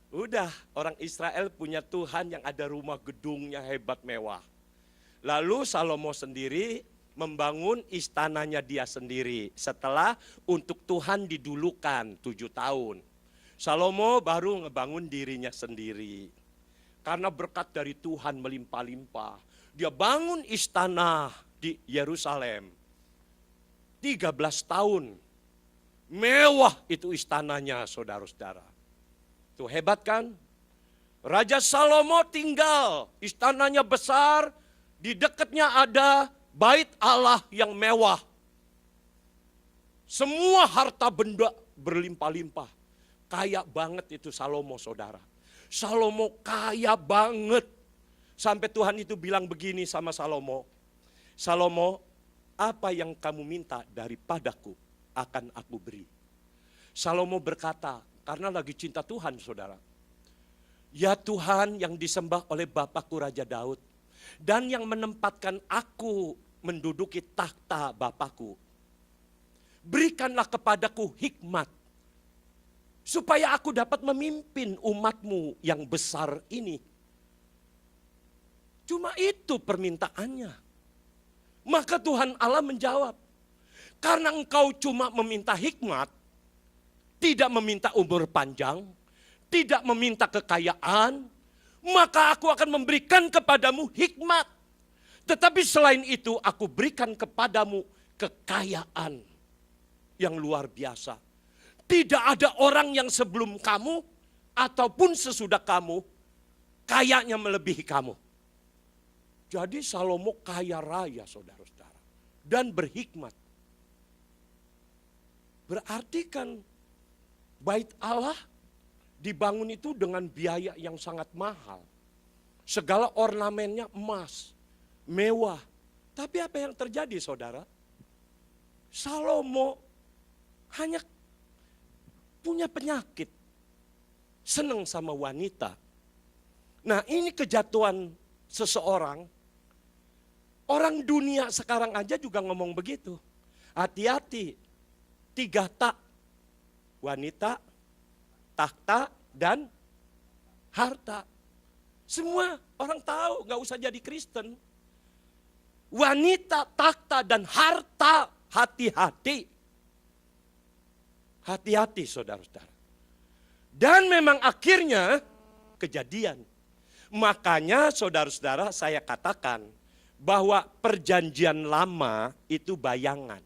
Udah, orang Israel punya Tuhan yang ada rumah gedungnya hebat mewah. Lalu Salomo sendiri membangun istananya dia sendiri. Setelah untuk Tuhan didulukan 7 tahun. Salomo baru ngebangun dirinya sendiri. Karena berkat dari Tuhan melimpah-limpah. Dia bangun istana di Yerusalem. 13 tahun. Mewah itu istananya saudara-saudara. Tuh hebat kan? Raja Salomo tinggal. Istananya besar. Di dekatnya ada bait Allah yang mewah. Semua harta benda berlimpah-limpah. Kaya banget itu Salomo saudara. Salomo kaya banget. Sampai Tuhan itu bilang begini sama Salomo. Salomo, apa yang kamu minta daripadaku akan aku beri. Salomo berkata, karena lagi cinta Tuhan saudara. Ya Tuhan yang disembah oleh Bapakku Raja Daud. Dan yang menempatkan aku menduduki takhta Bapakku. Berikanlah kepadaku hikmat. Supaya aku dapat memimpin umatmu yang besar ini. Cuma itu permintaannya. Maka Tuhan Allah menjawab. Karena engkau cuma meminta hikmat. Tidak meminta umur panjang. Tidak meminta kekayaan. Maka aku akan memberikan kepadamu hikmat. Tetapi selain itu aku berikan kepadamu kekayaan. Yang luar biasa. Tidak ada orang yang sebelum kamu. Ataupun sesudah kamu. Kayanya melebihi kamu. Jadi Salomo kaya raya saudara-saudara. Dan berhikmat. Berarti kan bait Allah dibangun itu dengan biaya yang sangat mahal. Segala ornamennya emas, mewah. Tapi apa yang terjadi saudara? Salomo hanya punya penyakit. Senang sama wanita. Nah ini kejatuhan seseorang. Orang dunia sekarang aja juga ngomong begitu. Hati-hati. 3 tak. Wanita, takhta, dan harta. Semua orang tahu, gak usah jadi Kristen. Wanita, takhta, dan harta, hati-hati. Hati-hati saudara-saudara. Dan memang akhirnya kejadian. Makanya saudara-saudara saya katakan bahwa perjanjian lama itu bayangan.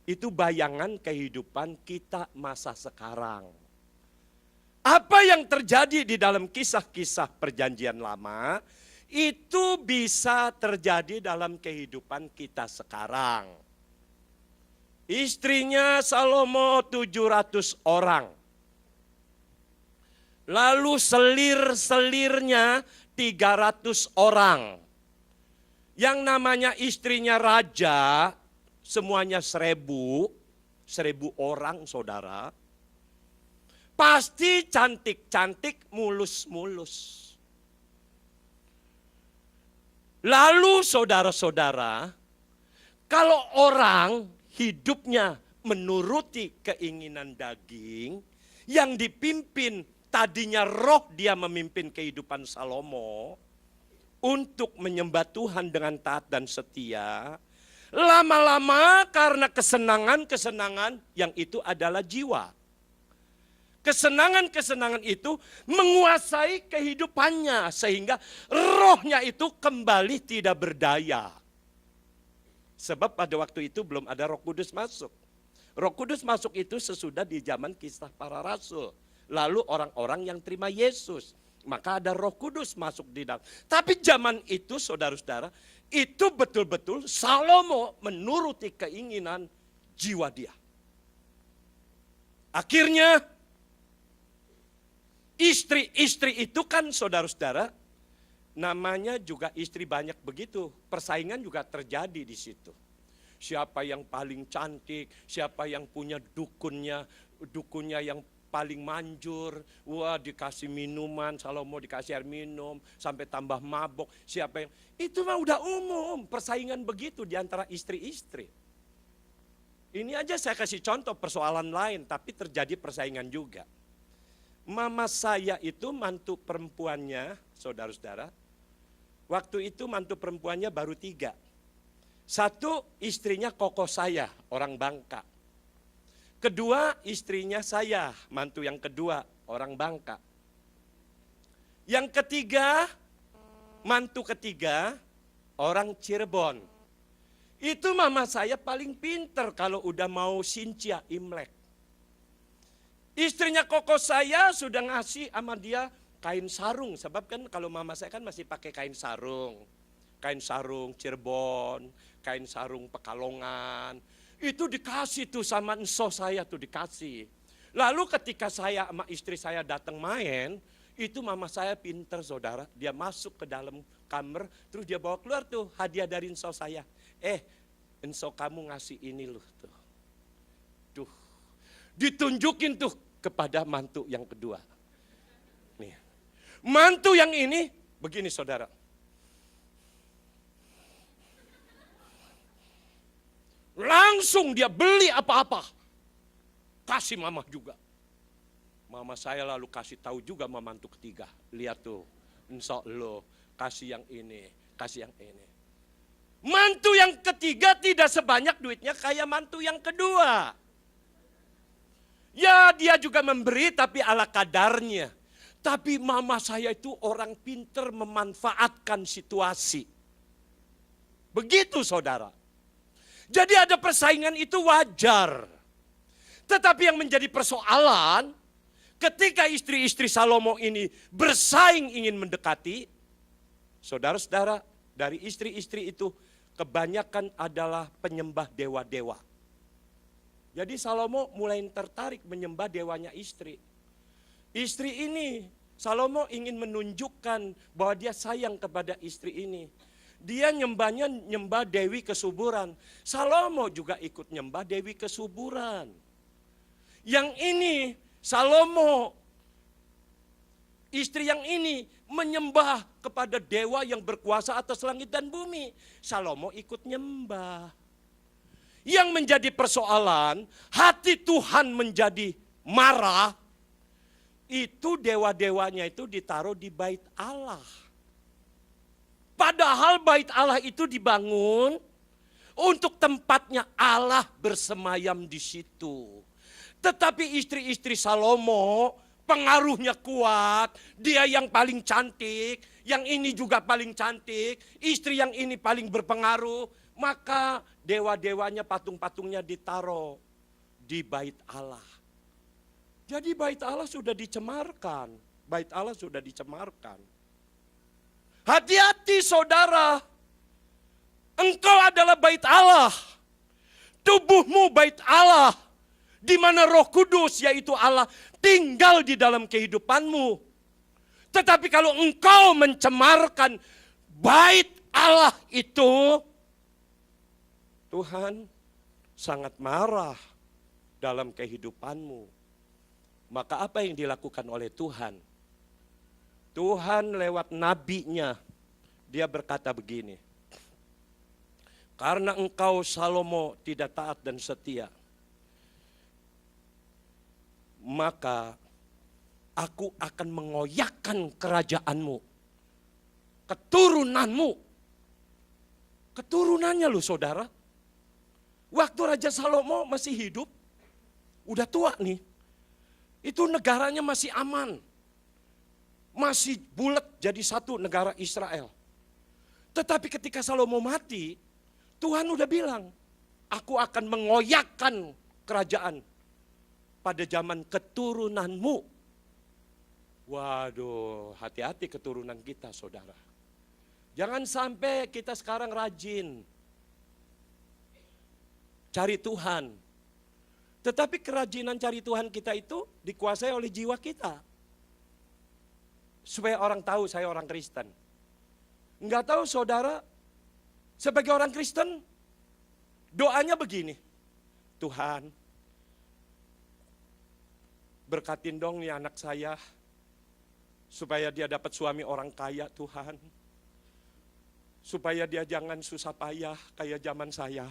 Itu bayangan kehidupan kita masa sekarang. Apa yang terjadi di dalam kisah-kisah perjanjian lama, itu bisa terjadi dalam kehidupan kita sekarang. Istrinya Salomo 700 orang. Lalu selir-selirnya 300 orang. Yang namanya istrinya raja, semuanya 1000 orang saudara. Pasti cantik-cantik, mulus-mulus. Lalu saudara-saudara, kalau orang hidupnya menuruti keinginan daging, yang dipimpin tadinya roh dia memimpin kehidupan Salomo, untuk menyembah Tuhan dengan taat dan setia, lama-lama karena kesenangan-kesenangan yang itu adalah jiwa. Kesenangan-kesenangan itu menguasai kehidupannya sehingga rohnya itu kembali tidak berdaya. Sebab pada waktu itu belum ada Roh Kudus masuk. Roh Kudus masuk itu sesudah di zaman kisah para rasul. Lalu orang-orang yang terima Yesus. Maka ada Roh Kudus masuk di dalam. Tapi zaman itu saudara-saudara, itu betul-betul Salomo menuruti keinginan jiwa dia. Akhirnya istri-istri itu kan saudara-saudara, namanya juga istri banyak begitu. Persaingan juga terjadi di situ. Siapa yang paling cantik, siapa yang punya dukunnya yang paling manjur, wah dikasih minuman, Salomo dikasih air minum, sampai tambah mabok, siapa yang, itu mah udah umum, persaingan begitu di antara istri-istri. Ini aja saya kasih contoh persoalan lain, tapi terjadi persaingan juga. Mama saya itu mantu perempuannya, saudara-saudara, waktu itu mantu perempuannya baru 3. Satu istrinya koko saya, orang Bangka. Kedua istrinya saya, mantu yang kedua, orang Bangka. Yang ketiga, mantu ketiga, orang Cirebon. Itu mama saya paling pinter kalau udah mau Sincia Imlek. Istrinya koko saya sudah ngasih sama dia kain sarung. Sebab kan kalau mama saya kan masih pakai kain sarung. Kain sarung Cirebon, kain sarung Pekalongan. Itu dikasih tuh sama enso saya tuh dikasih. Lalu ketika saya sama istri saya datang main, itu mama saya pinter saudara. Dia masuk ke dalam kamar, terus dia bawa keluar tuh hadiah dari enso saya. Enso kamu ngasih ini loh tuh. Tuh, ditunjukin tuh kepada mantu yang kedua. Nih, mantu yang ini begini saudara. Langsung dia beli apa-apa. Kasih mama juga. Mama saya lalu kasih tahu juga sama mantu ketiga. Lihat tuh, insya Allah kasih yang ini, kasih yang ini. Mantu yang ketiga tidak sebanyak duitnya kayak mantu yang kedua. Ya dia juga memberi tapi ala kadarnya. Tapi mama saya itu orang pinter memanfaatkan situasi. Begitu saudara. Jadi ada persaingan itu wajar. Tetapi yang menjadi persoalan, ketika istri-istri Salomo ini bersaing ingin mendekati, saudara-saudara, dari istri-istri itu kebanyakan adalah penyembah dewa-dewa. Jadi Salomo mulai tertarik menyembah dewanya istri. Istri ini, Salomo ingin menunjukkan bahwa dia sayang kepada istri ini. Dia nyembah Dewi Kesuburan. Salomo juga ikut nyembah Dewi Kesuburan. Yang ini, Salomo, istri yang ini menyembah kepada dewa yang berkuasa atas langit dan bumi. Salomo ikut nyembah. Yang menjadi persoalan, hati Tuhan menjadi marah. Itu dewa-dewanya itu ditaruh di bait Allah. Padahal bait Allah itu dibangun untuk tempatnya Allah bersemayam di situ. Tetapi istri-istri Salomo pengaruhnya kuat, dia yang paling cantik, yang ini juga paling cantik, istri yang ini paling berpengaruh, maka dewa-dewanya, patung-patungnya ditaruh di bait Allah. Jadi bait Allah sudah dicemarkan, bait Allah sudah dicemarkan. Hati-hati saudara, engkau adalah bait Allah, tubuhmu bait Allah, di mana Roh Kudus yaitu Allah tinggal di dalam kehidupanmu. Tetapi kalau engkau mencemarkan bait Allah itu, Tuhan sangat marah dalam kehidupanmu. Maka apa yang dilakukan oleh Tuhan? Tuhan lewat nabinya, dia berkata begini, karena engkau Salomo tidak taat dan setia, maka aku akan mengoyakkan kerajaanmu, keturunanmu. Keturunannya loh saudara. Waktu Raja Salomo masih hidup, udah tua nih, itu negaranya masih aman. Masih bulat jadi satu negara Israel. Tetapi ketika Salomo mati, Tuhan udah bilang, aku akan mengoyakkan kerajaan pada zaman keturunanmu. Waduh, hati-hati keturunan kita saudara. Jangan sampai kita sekarang rajin cari Tuhan. Tetapi kerajinan cari Tuhan kita itu dikuasai oleh jiwa kita. Supaya orang tahu saya orang Kristen. Enggak tahu saudara, sebagai orang Kristen, doanya begini. Tuhan, berkatin dong nih anak saya, supaya dia dapat suami orang kaya Tuhan. Supaya dia jangan susah payah kayak zaman saya.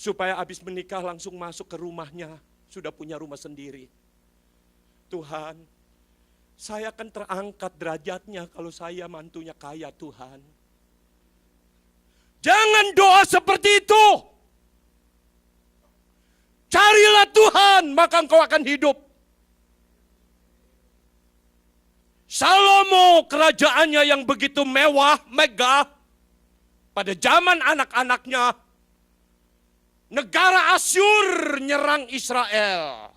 Supaya habis menikah langsung masuk ke rumahnya, sudah punya rumah sendiri. Tuhan, saya akan terangkat derajatnya kalau saya mantunya kaya Tuhan. Jangan doa seperti itu. Carilah Tuhan, maka engkau akan hidup. Salomo kerajaannya yang begitu mewah, megah, pada zaman anak-anaknya, negara Asyur nyerang Israel.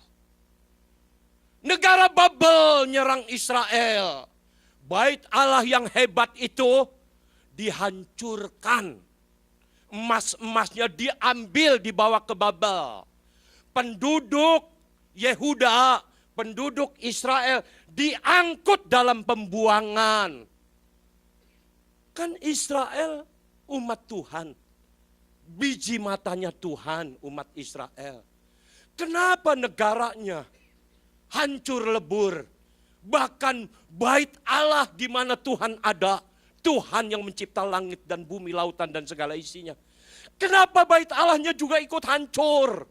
Negara Babel nyerang Israel. Bait Allah yang hebat itu dihancurkan. Emas-emasnya diambil, dibawa ke Babel. Penduduk Yehuda, penduduk Israel diangkut dalam pembuangan. Kan Israel umat Tuhan. Biji matanya Tuhan umat Israel. Kenapa negaranya hancur lebur? Bahkan bait Allah di mana Tuhan ada. Tuhan yang mencipta langit dan bumi, lautan dan segala isinya. Kenapa bait Allahnya juga ikut hancur?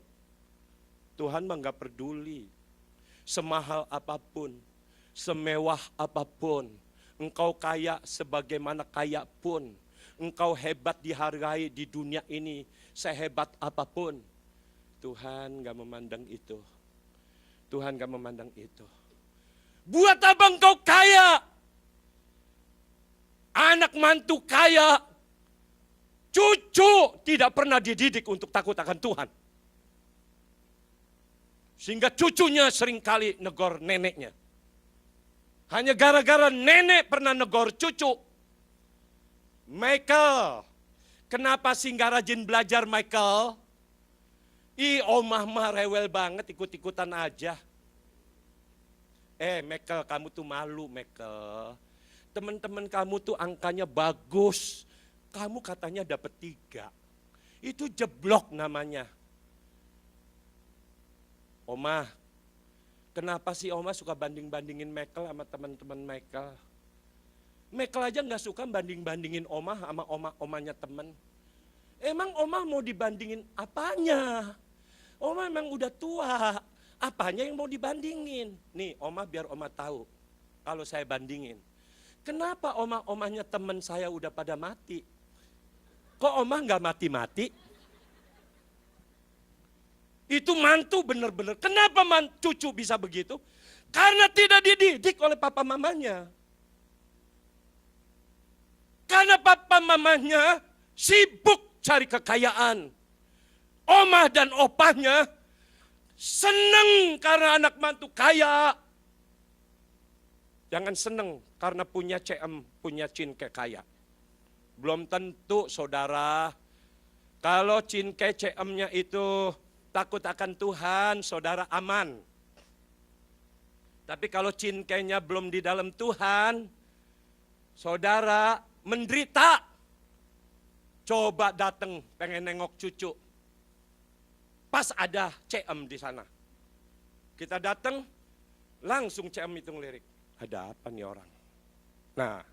Tuhan mah gak peduli. Semahal apapun, semewah apapun, engkau kaya sebagaimana kaya pun, engkau hebat dihargai di dunia ini sehebat apapun, Tuhan gak memandang itu. Tuhan gak memandang itu. Buat apa engkau kaya? Anak mantu kaya, cucu tidak pernah dididik untuk takut akan Tuhan. Sehingga cucunya seringkali negor neneknya. Hanya gara-gara nenek pernah negor cucu. Michael, kenapa sih gak rajin belajar Michael? Ih, omah mah rewel banget, ikut-ikutan aja. Mekel, kamu tuh malu, Mekel. Teman-teman kamu tuh angkanya bagus. Kamu katanya dapat 3. Itu jeblok namanya. Omah, kenapa sih Oma suka banding-bandingin Mekel sama teman-teman Mekel? Mekel aja nggak suka banding-bandingin Oma sama omanya temen. Emang Oma mau dibandingin apanya? Oma emang udah tua, apanya yang mau dibandingin? Nih Oma biar Oma tahu, kalau saya bandingin. Kenapa omanya temen saya udah pada mati? Kok Oma nggak mati-mati? Itu mantu bener-bener. Kenapa cucu bisa begitu? Karena tidak dididik oleh papa mamanya. Karena papa mamanya sibuk cari kekayaan. Omah dan opahnya seneng karena anak mantu kaya. Jangan seneng karena punya CM, punya cinke kaya. Belum tentu saudara. Kalau cinke CM-nya itu takut akan Tuhan, saudara aman. Tapi kalau cinkenya belum di dalam Tuhan, saudara menderita. Coba datang pengen nengok cucu. Pas ada CM di sana. Kita datang, langsung CM itu ngelirik. Ada apa nih orang? Nah,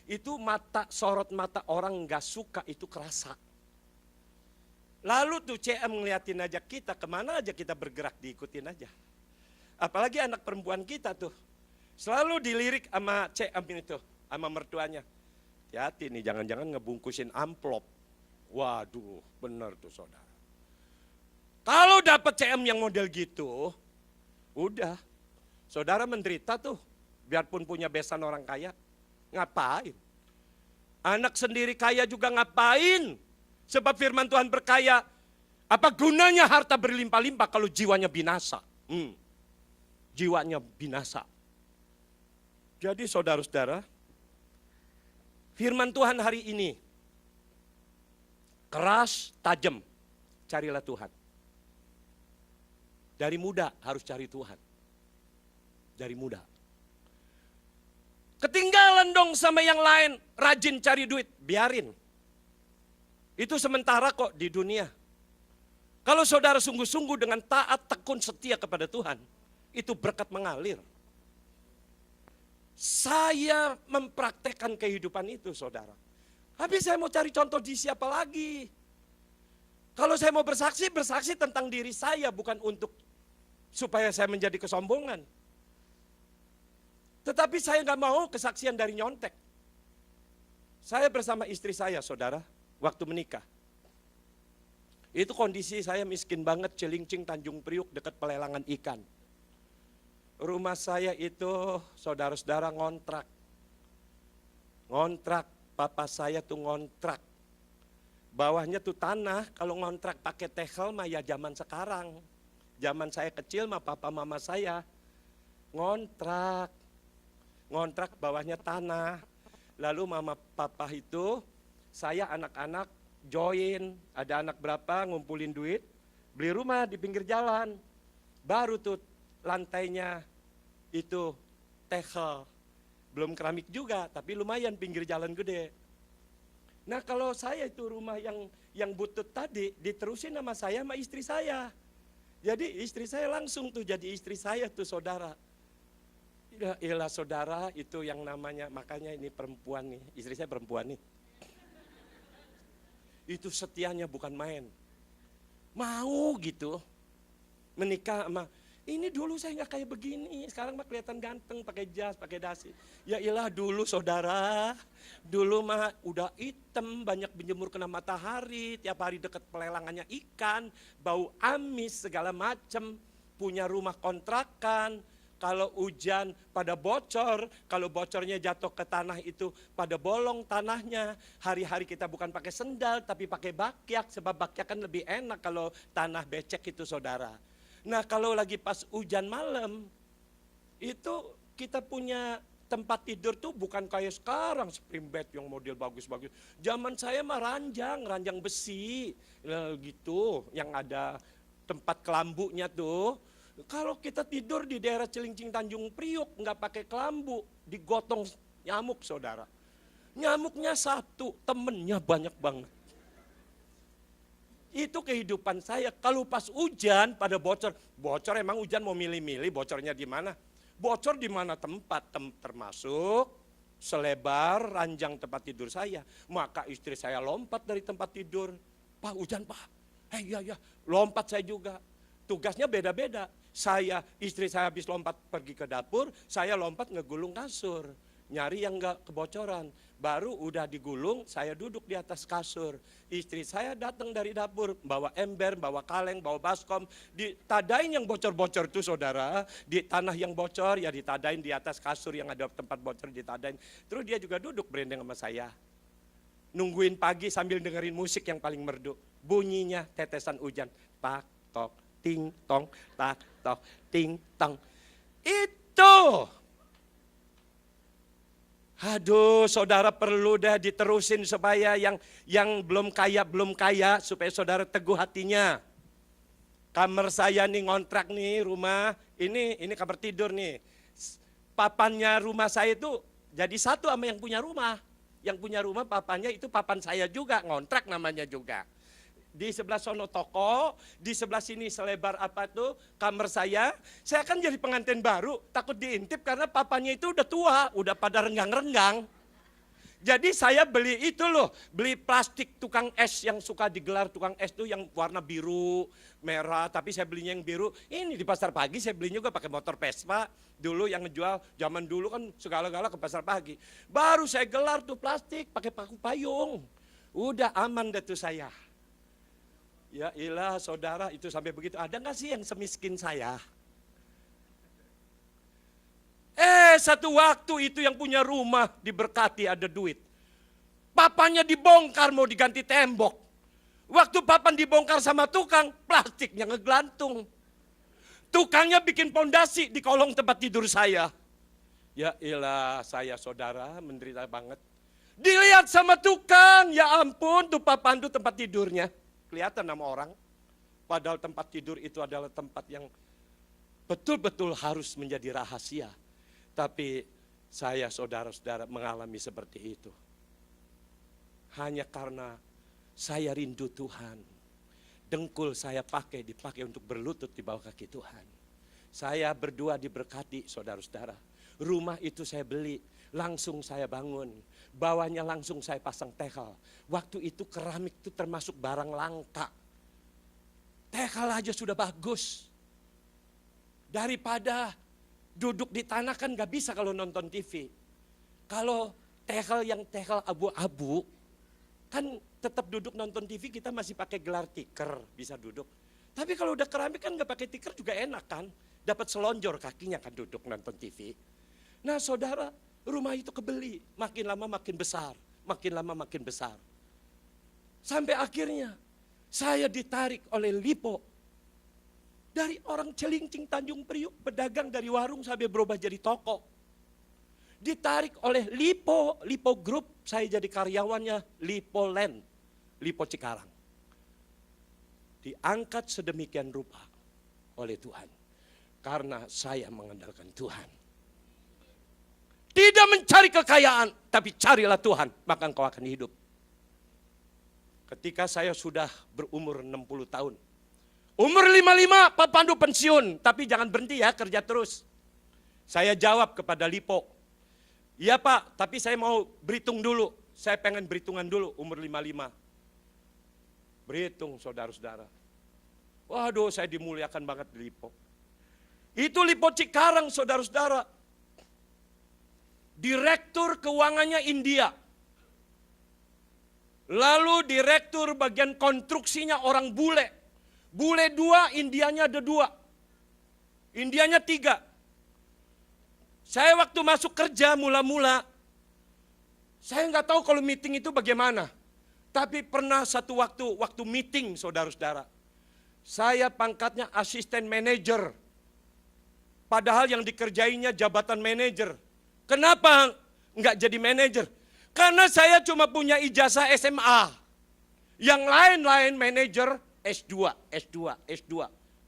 itu sorot mata orang nggak suka itu kerasa. Lalu tuh CM ngeliatin aja kita, kemana aja kita bergerak diikutin aja. Apalagi anak perempuan kita tuh. Selalu dilirik sama CM itu, sama mertuanya. Hati-hati nih, jangan-jangan ngebungkusin amplop. Waduh, bener tuh saudara. Kalau dapat CM yang model gitu, udah. Saudara menderita tuh, biarpun punya besan orang kaya. Ngapain? Anak sendiri kaya juga ngapain? Sebab firman Tuhan berkaya, apa gunanya harta berlimpah-limpah kalau jiwanya binasa? Jiwanya binasa. Jadi saudara-saudara, firman Tuhan hari ini, keras, tajam, carilah Tuhan. Dari muda harus cari Tuhan. Dari muda. Ketinggalan dong sama yang lain, rajin cari duit, biarin. Itu sementara kok di dunia. Kalau saudara sungguh-sungguh dengan taat, tekun, setia kepada Tuhan, itu berkat mengalir. Saya mempraktekkan kehidupan itu saudara. Habis saya mau cari contoh di siapa lagi? Kalau saya mau bersaksi, bersaksi tentang diri saya, bukan untuk supaya saya menjadi kesombongan. Tetapi saya nggak mau kesaksian dari nyontek. Saya bersama istri saya saudara, waktu menikah. Itu kondisi saya miskin banget, Cilincing, Tanjung Priuk, dekat pelelangan ikan. Rumah saya itu saudara-saudara ngontrak. Ngontrak, papa saya tuh ngontrak. Bawahnya tuh tanah, kalau ngontrak pakai tehel mah ya zaman sekarang. Zaman saya kecil mah papa mama saya ngontrak. Ngontrak bawahnya tanah. Lalu mama papa itu, saya anak-anak join, ada anak berapa ngumpulin duit, beli rumah di pinggir jalan. Baru tuh lantainya itu tehel. Belum keramik juga, tapi lumayan pinggir jalan gede. Nah kalau saya itu rumah yang butut tadi, diterusin sama saya sama istri saya. Jadi istri saya langsung tuh jadi istri saya tuh saudara. Ya iyalah saudara, itu yang namanya, makanya ini perempuan nih, istri saya perempuan nih. Itu setianya bukan main. Mau gitu, menikah sama, ini dulu saya nggak kayak begini, sekarang mah kelihatan ganteng, pakai jas, pakai dasi. Ya iyalah dulu saudara, dulu mah udah hitam, banyak berjemur kena matahari, tiap hari deket pelelangannya ikan, bau amis segala macem, punya rumah kontrakan. Kalau hujan pada bocor, kalau bocornya jatuh ke tanah itu pada bolong tanahnya. Hari-hari kita bukan pakai sendal tapi pakai bakyak, sebab bakyak kan lebih enak kalau tanah becek itu saudara. Nah kalau lagi pas hujan malam, itu kita punya tempat tidur tuh bukan kayak sekarang spring bed yang model bagus-bagus. Zaman saya mah ranjang besi gitu, yang ada tempat kelambunya tuh. Kalau kita tidur di daerah Cilincing Tanjung Priok nggak pakai kelambu, digotong nyamuk saudara. Nyamuknya satu, temennya banyak banget. Itu kehidupan saya. Kalau pas hujan pada bocor. Bocor emang hujan mau milih-milih bocornya di mana? Bocor di mana tempat, termasuk selebar ranjang tempat tidur saya. Maka istri saya lompat dari tempat tidur. Pak hujan pak. Iya, lompat saya juga. Tugasnya beda-beda. Istri saya habis lompat pergi ke dapur, saya lompat ngegulung kasur. Nyari yang enggak kebocoran. Baru udah digulung, saya duduk di atas kasur. Istri saya datang dari dapur, bawa ember, bawa kaleng, bawa baskom. Ditadain yang bocor-bocor itu saudara. Di tanah yang bocor, ya ditadain di atas kasur yang ada tempat bocor ditadain. Terus dia juga duduk berendeng sama saya. Nungguin pagi sambil dengerin musik yang paling merdu. Bunyinya tetesan hujan. Tak, tok, ting, tong, tak, tok, ting, tong. Itu. Aduh, saudara perlu dah diterusin supaya yang belum kaya supaya saudara teguh hatinya. Kamar saya nih ngontrak nih rumah, ini kamar tidur nih. Papannya rumah saya itu jadi satu sama yang punya rumah. Yang punya rumah papannya itu papan saya juga, ngontrak namanya juga. Di sebelah sono toko, di sebelah sini selebar apa tuh kamar saya kan jadi pengantin baru, takut diintip karena papanya itu udah tua, udah pada renggang-renggang. Jadi saya beli itu loh, beli plastik tukang es yang suka digelar tukang es tuh yang warna biru, merah, tapi saya belinya yang biru. Ini di pasar pagi saya belinya juga pakai motor Vespa, dulu yang ngejual zaman dulu kan segala-gala ke pasar pagi. Baru saya gelar tuh plastik pakai paku payung, udah aman deh tuh saya. Ya ilah saudara itu sampai begitu, ada gak sih yang semiskin saya? Satu waktu itu yang punya rumah diberkati ada duit. Papanya dibongkar mau diganti tembok. Waktu papan dibongkar sama tukang, plastiknya ngegelantung. Tukangnya bikin pondasi di kolong tempat tidur saya. Ya ilah saya saudara menderita banget. Dilihat sama tukang, ya ampun tuh papan tuh tempat tidurnya. Kelihatan sama orang, padahal tempat tidur itu adalah tempat yang betul-betul harus menjadi rahasia. Tapi saya saudara-saudara mengalami seperti itu. Hanya karena saya rindu Tuhan. Dengkul saya dipakai untuk berlutut di bawah kaki Tuhan. Saya berdua diberkati saudara-saudara. Rumah itu saya beli, langsung saya bangun. Bawahnya langsung saya pasang tehal. Waktu itu keramik itu termasuk barang langka. Tehal aja sudah bagus. Daripada duduk di tanah kan gak bisa kalau nonton TV. Kalau tehal yang tehal abu-abu, kan tetap duduk nonton TV kita masih pakai gelar tikar, bisa duduk. Tapi kalau udah keramik kan gak pakai tikar juga enak kan. Dapat selonjor kakinya kan duduk nonton TV. Nah saudara, rumah itu kebeli, makin lama makin besar, makin lama makin besar. Sampai akhirnya saya ditarik oleh Lipo. Dari orang Cilincing Tanjung Priok, pedagang dari warung sampai berubah jadi toko. Ditarik oleh Lipo Group, saya jadi karyawannya Lipo Land, Lipo Cikarang. Diangkat sedemikian rupa oleh Tuhan. Karena saya mengandalkan Tuhan. Tidak mencari kekayaan, tapi carilah Tuhan, maka engkau akan hidup. Ketika saya sudah berumur 60 tahun. Umur 55, Pak Pandu pensiun, tapi jangan berhenti ya, kerja terus. Saya jawab kepada Lipo, iya Pak, tapi saya mau berhitung dulu. Saya pengen berhitungan dulu, umur 55. Berhitung saudara-saudara. Waduh, saya dimuliakan banget di Lipo. Itu Lipo Cikarang saudara-saudara. Direktur keuangannya India. Lalu direktur bagian konstruksinya orang bule. Bule 2, Indianya ada 2. Indianya 3. Saya waktu masuk kerja mula-mula, saya nggak tahu kalau meeting itu bagaimana. Tapi pernah satu waktu meeting saudara-saudara. Saya pangkatnya asisten manajer. Padahal yang dikerjainya jabatan manajer. Kenapa nggak jadi manajer? Karena saya cuma punya ijazah SMA. Yang lain-lain manajer S2.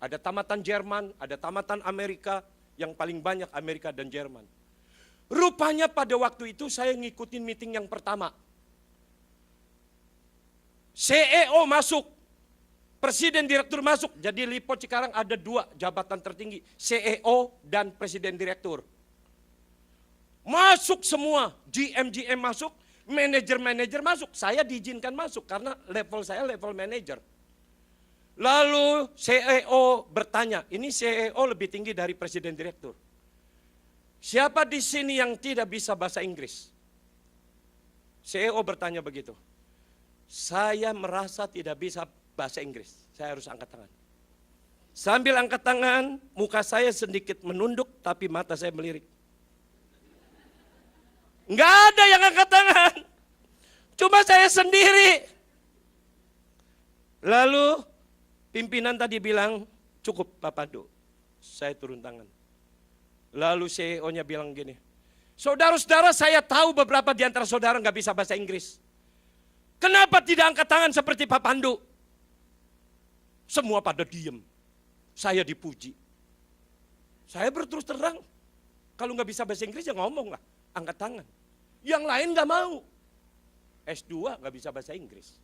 Ada tamatan Jerman, ada tamatan Amerika, yang paling banyak Amerika dan Jerman. Rupanya pada waktu itu saya ngikutin meeting yang pertama. CEO masuk, Presiden Direktur masuk. Jadi Lipo Cikarang ada 2 jabatan tertinggi, CEO dan Presiden Direktur. Masuk semua, GM masuk, manajer masuk. Saya diizinkan masuk karena level saya level manajer. Lalu CEO bertanya, ini CEO lebih tinggi dari Presiden Direktur. Siapa di sini yang tidak bisa bahasa Inggris? CEO bertanya begitu. Saya merasa tidak bisa bahasa Inggris, saya harus angkat tangan. Sambil angkat tangan, muka saya sedikit menunduk, tapi mata saya melirik. Enggak ada yang angkat tangan, cuma saya sendiri. Lalu pimpinan tadi bilang, cukup Pak Pandu, saya turun tangan. Lalu CEO-nya bilang gini, saudara-saudara saya tahu beberapa di antara saudara nggak bisa bahasa Inggris. Kenapa tidak angkat tangan seperti Pak Pandu? Semua pada diem, saya dipuji. Saya berterus terang, kalau nggak bisa bahasa Inggris ya ngomong lah, angkat tangan. Yang lain nggak mau, S2 nggak bisa bahasa Inggris.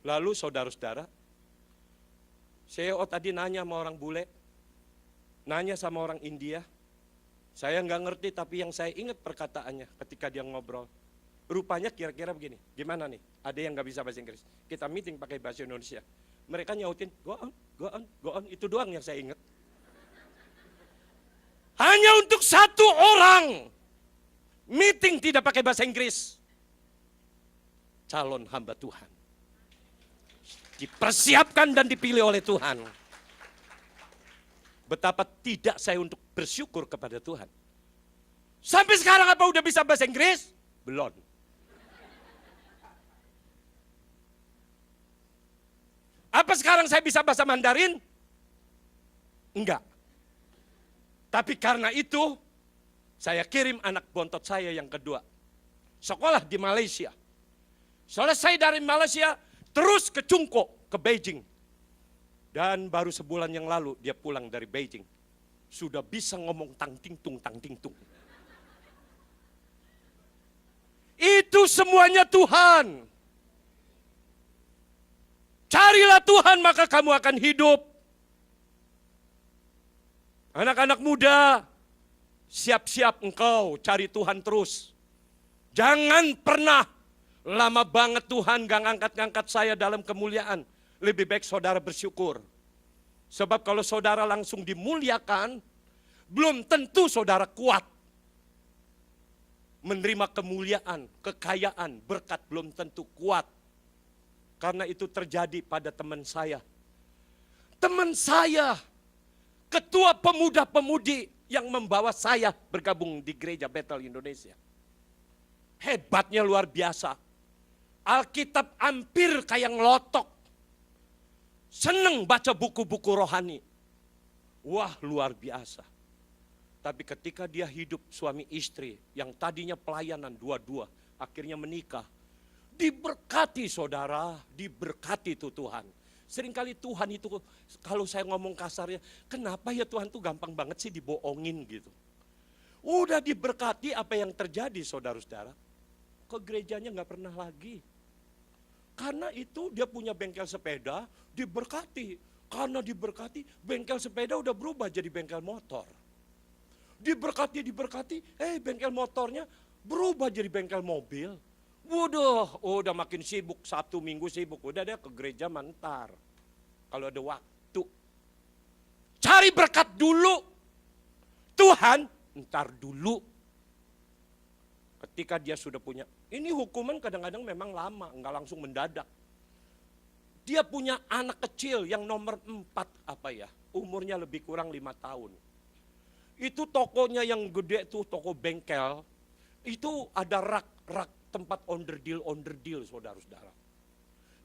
Lalu saudara-saudara, CEO tadi nanya sama orang bule, nanya sama orang India. Saya nggak ngerti tapi yang saya ingat perkataannya ketika dia ngobrol. Rupanya kira-kira begini, gimana nih? Ada yang nggak bisa bahasa Inggris. Kita meeting pakai bahasa Indonesia. Mereka nyautin, go on, go on, go on. Itu doang yang saya ingat. Hanya untuk 1 orang meeting tidak pakai bahasa Inggris. Calon hamba Tuhan. Dipersiapkan dan dipilih oleh Tuhan. Betapa tidak saya untuk bersyukur kepada Tuhan. Sampai sekarang apa udah bisa bahasa Inggris? Belum. Apa sekarang saya bisa bahasa Mandarin? Enggak. Tapi karena itu, saya kirim anak bontot saya yang kedua. Sekolah di Malaysia. Selesai dari Malaysia, terus ke Chungko, ke Beijing. Dan baru sebulan yang lalu dia pulang dari Beijing. Sudah bisa ngomong tang ting tung, tang ting tung. Itu semuanya Tuhan. Carilah Tuhan maka kamu akan hidup. Anak-anak muda, siap-siap engkau cari Tuhan terus. Jangan pernah lama banget Tuhan gak ngangkat-ngangkat saya dalam kemuliaan. Lebih baik saudara bersyukur. Sebab kalau saudara langsung dimuliakan, belum tentu saudara kuat. Menerima kemuliaan, kekayaan, berkat belum tentu kuat. Karena itu terjadi pada teman saya. Teman saya, ketua pemuda-pemudi yang membawa saya bergabung di gereja Bethel Indonesia. Hebatnya luar biasa. Alkitab hampir kayak ngelotok. Seneng baca buku-buku rohani. Wah luar biasa. Tapi ketika dia hidup suami istri yang tadinya pelayanan dua-dua, akhirnya menikah. Diberkati saudara, diberkati itu Tuhan. Seringkali Tuhan itu, kalau saya ngomong kasarnya, kenapa ya Tuhan tuh gampang banget sih dibohongin gitu. Udah diberkati apa yang terjadi saudara-saudara, ke gerejanya gak pernah lagi. Karena itu dia punya bengkel sepeda, diberkati. Karena diberkati, bengkel sepeda udah berubah jadi bengkel motor. Diberkati, bengkel motornya berubah jadi bengkel mobil. Waduh, udah makin sibuk, Sabtu Minggu sibuk, udah dia ke gereja mentar. Kalau ada waktu. Cari berkat dulu. Tuhan, entar dulu. Ketika dia sudah punya, ini hukuman kadang-kadang memang lama, enggak langsung mendadak. Dia punya anak kecil yang nomor 4 umurnya lebih kurang 5 tahun. Itu tokonya yang gede tuh, toko bengkel, itu ada rak tempat onderdil saudara-saudara.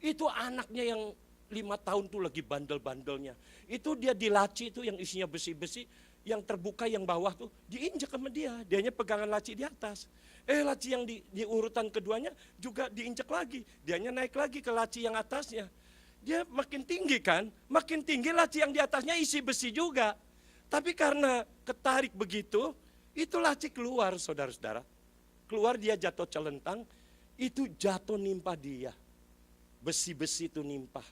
Itu anaknya yang 5 tahun tuh lagi bandel-bandelnya. Itu dia di laci itu yang isinya besi-besi, yang terbuka yang bawah tuh diinjak sama dia. Dianya pegangan laci di atas. Laci yang di urutan keduanya juga diinjak lagi. Dianya naik lagi ke laci yang atasnya. dia makin tinggi kan, makin tinggi laci yang di atasnya isi besi juga. Tapi karena ketarik begitu, itu laci keluar saudara-saudara. Keluar dia jatuh celentang, itu jatuh nimpa dia. Besi-besi itu nimpah.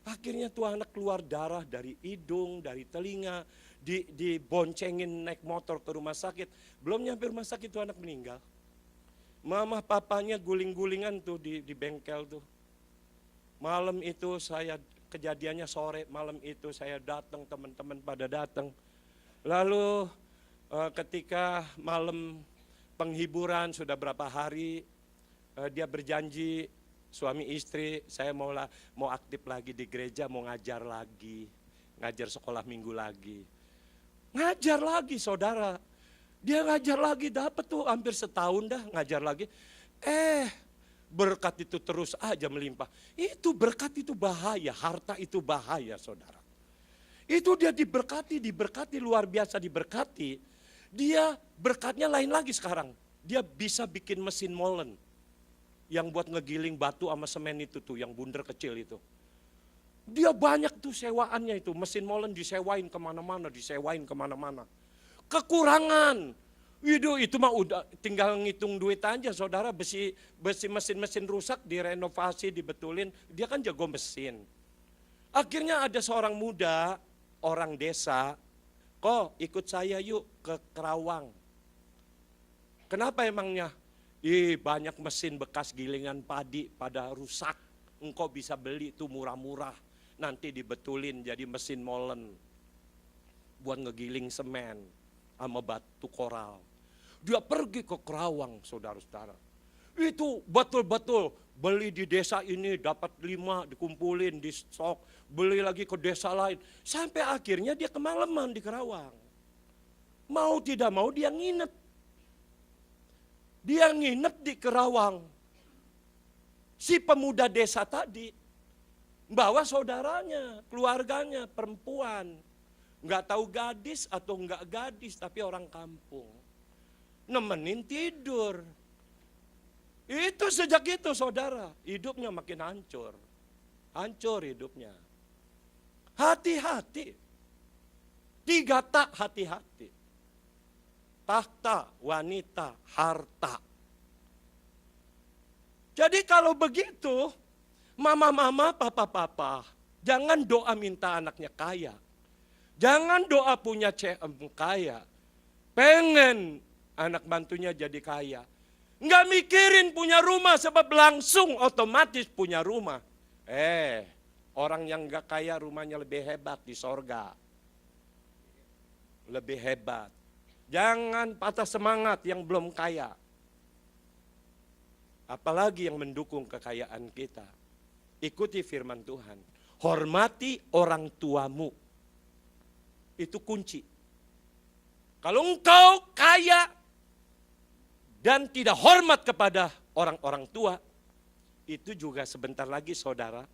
Akhirnya tuh anak keluar darah dari hidung, dari telinga, diboncengin naik motor ke rumah sakit. Belum nyampe rumah sakit tuh anak meninggal. Mama papanya guling-gulingan tuh di bengkel tuh. Malam itu saya, kejadiannya sore, malam itu saya datang, teman-teman pada datang. Lalu ketika malam penghiburan sudah berapa hari, dia berjanji, suami istri, saya mau aktif lagi di gereja, mau ngajar lagi, ngajar sekolah minggu lagi. Ngajar lagi saudara, dia ngajar lagi, dapat tuh hampir setahun dah ngajar lagi. Berkat itu terus aja melimpah. Itu berkat itu bahaya, harta itu bahaya saudara. Itu dia diberkati luar biasa diberkati. Dia berkatnya lain lagi sekarang. Dia bisa bikin mesin molen. Yang buat ngegiling batu sama semen itu tuh, yang bundar kecil itu. Dia banyak tuh sewaannya itu, mesin molen disewain kemana-mana. Kekurangan. Itu mah udah tinggal ngitung duit aja saudara, besi mesin rusak direnovasi, dibetulin, dia kan jago mesin. Akhirnya ada seorang muda, orang desa, kok ikut saya yuk ke Kerawang. Kenapa emangnya? Banyak mesin bekas gilingan padi pada rusak, engkau bisa beli tuh murah-murah, nanti dibetulin jadi mesin molen, buat ngegiling semen sama batu koral. Dia pergi ke Kerawang saudara-saudara. Itu betul-betul beli di desa ini dapat 5 dikumpulin di stok, beli lagi ke desa lain. Sampai akhirnya dia kemalaman di Kerawang. Mau tidak mau dia nginep. Dia nginep di Kerawang. Si pemuda desa tadi bawa saudaranya, keluarganya, perempuan. Nggak tahu gadis atau nggak gadis, tapi orang kampung. Nemenin tidur. Itu sejak itu saudara, hidupnya makin hancur. Hancur hidupnya. Hati-hati. 3 tak hati-hati. Tahta, wanita, harta. Jadi kalau begitu, mama-mama, papa-papa, jangan doa minta anaknya kaya. Jangan doa punya CM kaya. Pengen anak bantunya jadi kaya. Nggak mikirin punya rumah sebab langsung otomatis punya rumah. Orang yang nggak kaya rumahnya lebih hebat di sorga. Lebih hebat. Jangan patah semangat yang belum kaya. Apalagi yang mendukung kekayaan kita. Ikuti firman Tuhan. Hormati orang tuamu. Itu kunci. Kalau engkau kaya dan tidak hormat kepada orang-orang tua, itu juga sebentar lagi saudara,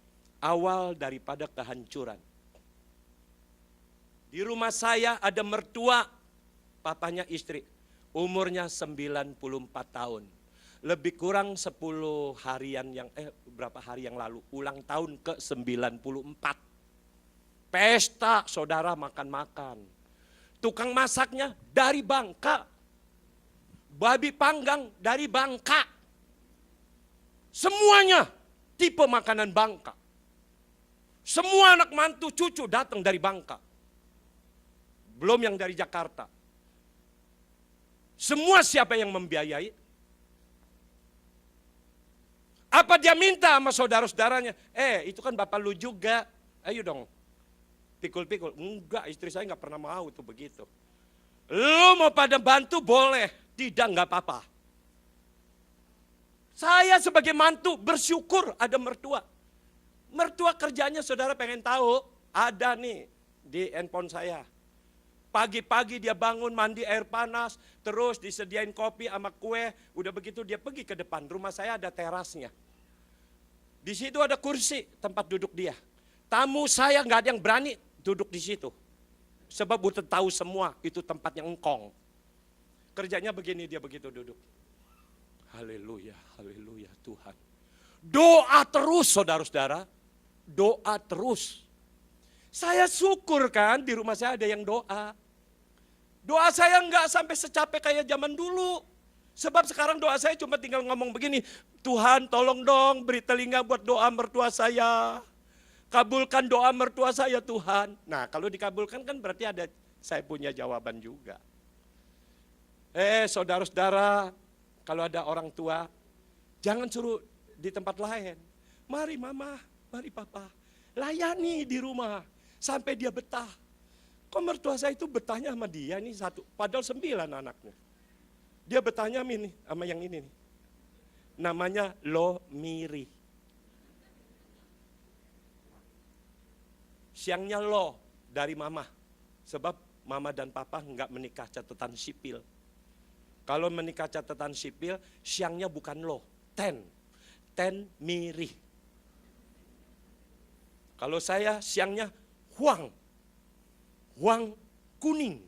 awal daripada kehancuran. Di rumah saya ada mertua, papanya istri, umurnya 94 tahun. Lebih kurang 10 harian berapa hari yang lalu, ulang tahun ke 94. Pesta saudara, makan-makan. Tukang masaknya dari Bangka. Babi panggang dari Bangka. Semuanya tipe makanan Bangka. Semua anak mantu cucu datang dari Bangka. Belum yang dari Jakarta. Semua siapa yang membiayai? Apa dia minta sama saudara-saudaranya? Itu kan bapak lu juga. Ayo dong. Pikul-pikul. Enggak, istri saya enggak pernah mau tuh begitu. Lu mau pada bantu boleh. Tidak, enggak apa-apa. Saya sebagai mantu bersyukur ada mertua. Mertua kerjanya saudara pengen tahu. Ada nih di handphone saya. Pagi-pagi dia bangun mandi air panas, terus disediain kopi sama kue, udah begitu dia pergi ke depan. Rumah saya ada terasnya. Di situ ada kursi tempat duduk dia. Tamu saya nggak ada yang berani duduk di situ. Sebab udah tahu semua itu tempatnya engkong. Kerjanya begini, dia begitu duduk. Haleluya, haleluya Tuhan. Doa terus saudara-saudara. doa terus. Saya syukur kan di rumah saya ada yang doa. Doa saya nggak sampai secapek kayak zaman dulu. Sebab sekarang doa saya cuma tinggal ngomong begini, Tuhan tolong dong beri telinga buat doa mertua saya. Kabulkan doa mertua saya Tuhan. Nah kalau dikabulkan kan berarti ada saya punya jawaban juga. Saudara-saudara, kalau ada orang tua, jangan suruh di tempat lain. Mari mama, mari papa, layani di rumah sampai dia betah. Kok mertua saya itu betahnya sama dia nih satu, padahal 9 anaknya. Dia betahnya nih sama yang ini nih. Namanya Lo Miri. Siangnya lo dari mama. Sebab mama dan papa enggak menikah catatan sipil. Kalau menikah catatan sipil, siangnya bukan lo, ten Miri. Kalau saya siangnya Huang kuning.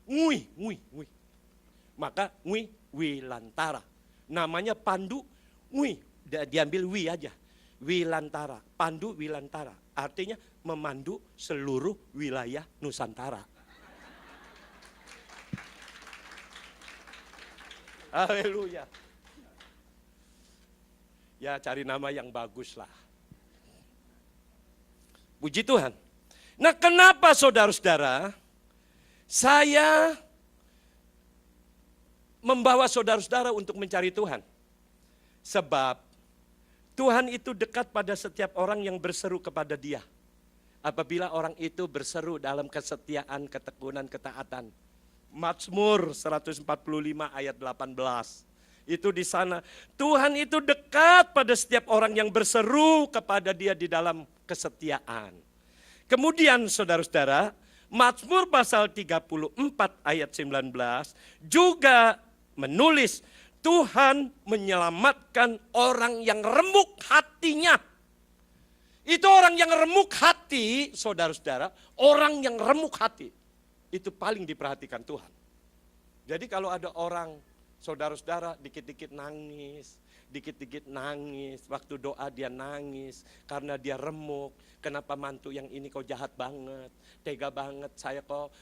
Ngui. Maka ngui Wilantara. Namanya Pandu ngui, diambil wi aja. Wilantara, Pandu Wilantara. Artinya memandu seluruh wilayah Nusantara. Haleluya. Ya cari nama yang bagus lah. Puji Tuhan. Nah kenapa saudara-saudara saya membawa saudara-saudara untuk mencari Tuhan? Sebab Tuhan itu dekat pada setiap orang yang berseru kepada Dia. Apabila orang itu berseru dalam kesetiaan, ketekunan, ketaatan. Mazmur 145 ayat 18. Itu di sana. Tuhan itu dekat pada setiap orang yang berseru kepada Dia di dalam kesetiaan. Kemudian saudara-saudara, Mazmur pasal 34 ayat 19 juga menulis Tuhan menyelamatkan orang yang remuk hatinya. Itu orang yang remuk hati, saudara-saudara, orang yang remuk hati. Itu paling diperhatikan Tuhan. Jadi kalau ada orang, saudara-saudara dikit-dikit nangis, waktu doa dia nangis karena dia remuk. Kenapa mantu yang ini kok jahat banget, tega banget, saya kok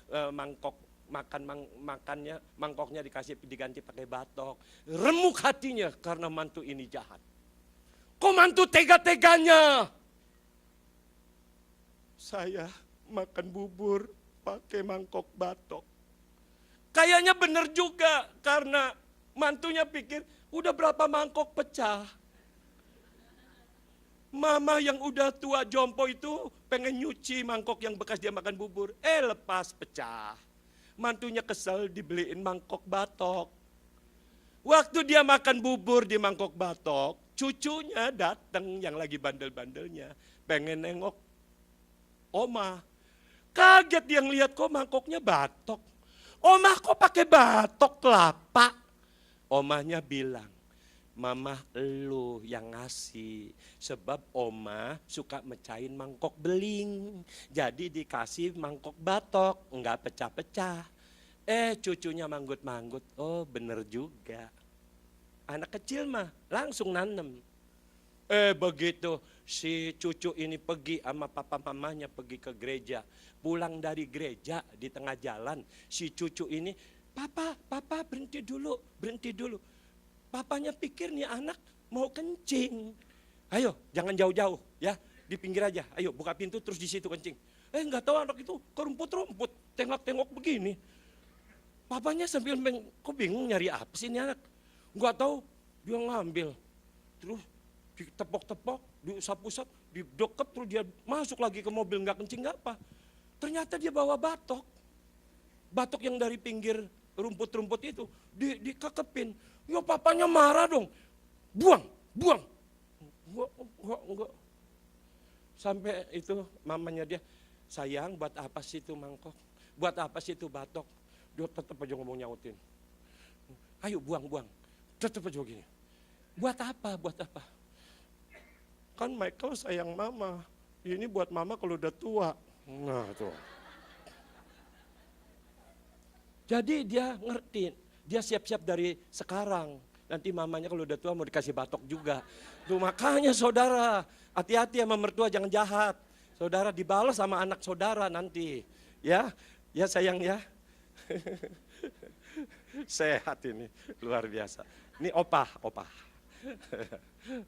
makannya mangkoknya diganti pakai batok. Remuk hatinya karena mantu ini jahat. Kok mantu tega-teganya? Saya makan bubur pakai mangkok batok. Kayaknya benar juga karena mantunya pikir udah berapa mangkok pecah. Mama yang udah tua jompo itu pengen nyuci mangkok yang bekas dia makan bubur. Lepas pecah. Mantunya kesel dibeliin mangkok batok. Waktu dia makan bubur di mangkok batok, cucunya datang yang lagi bandel-bandelnya. Pengen nengok Oma. Kaget dia ngeliat kok mangkoknya batok. Oma kok pakai batok kelapa? Omanya bilang, Mama lu yang ngasih. Sebab Oma suka mecahin mangkok beling. Jadi dikasih mangkok batok, enggak pecah-pecah. Cucunya manggut-manggut, oh bener juga. Anak kecil mah langsung nanem. Begitu si cucu ini pergi sama papa mamanya pergi ke gereja. Pulang dari gereja di tengah jalan, si cucu ini, Papa berhenti dulu. Papanya pikir nih anak mau kencing. Ayo jangan jauh-jauh ya, di pinggir aja. Ayo buka pintu terus di situ kencing. Nggak tahu anak itu ke rumput-rumput, tengok-tengok begini. Papanya sambil kok bingung nyari apa sih ini anak. Nggak tahu, dia ngambil. Terus ditepok-tepok, diusap-usap, didekep, terus dia masuk lagi ke mobil, nggak kencing nggak apa. Ternyata dia bawa batok. Batok yang dari pinggir rumput-rumput itu dikekepin. Ya papanya marah dong. Buang. Enggak. Sampai itu mamanya dia, sayang buat apa sih itu mangkok? Buat apa sih itu batok? Dia tetap aja ngomong nyautin. Ayo buang. Tetap aja gini. Buat apa? Kan Michael sayang mama. Ini buat mama kalau udah tua. Nah tuh. Jadi dia ngerti. Dia siap-siap dari sekarang. Nanti mamanya kalau udah tua mau dikasih batok juga. Tuh makanya saudara, hati-hati sama mertua, jangan jahat. Saudara dibalas sama anak saudara nanti. Ya, ya sayang ya. Sehat ini, luar biasa. Ini opah.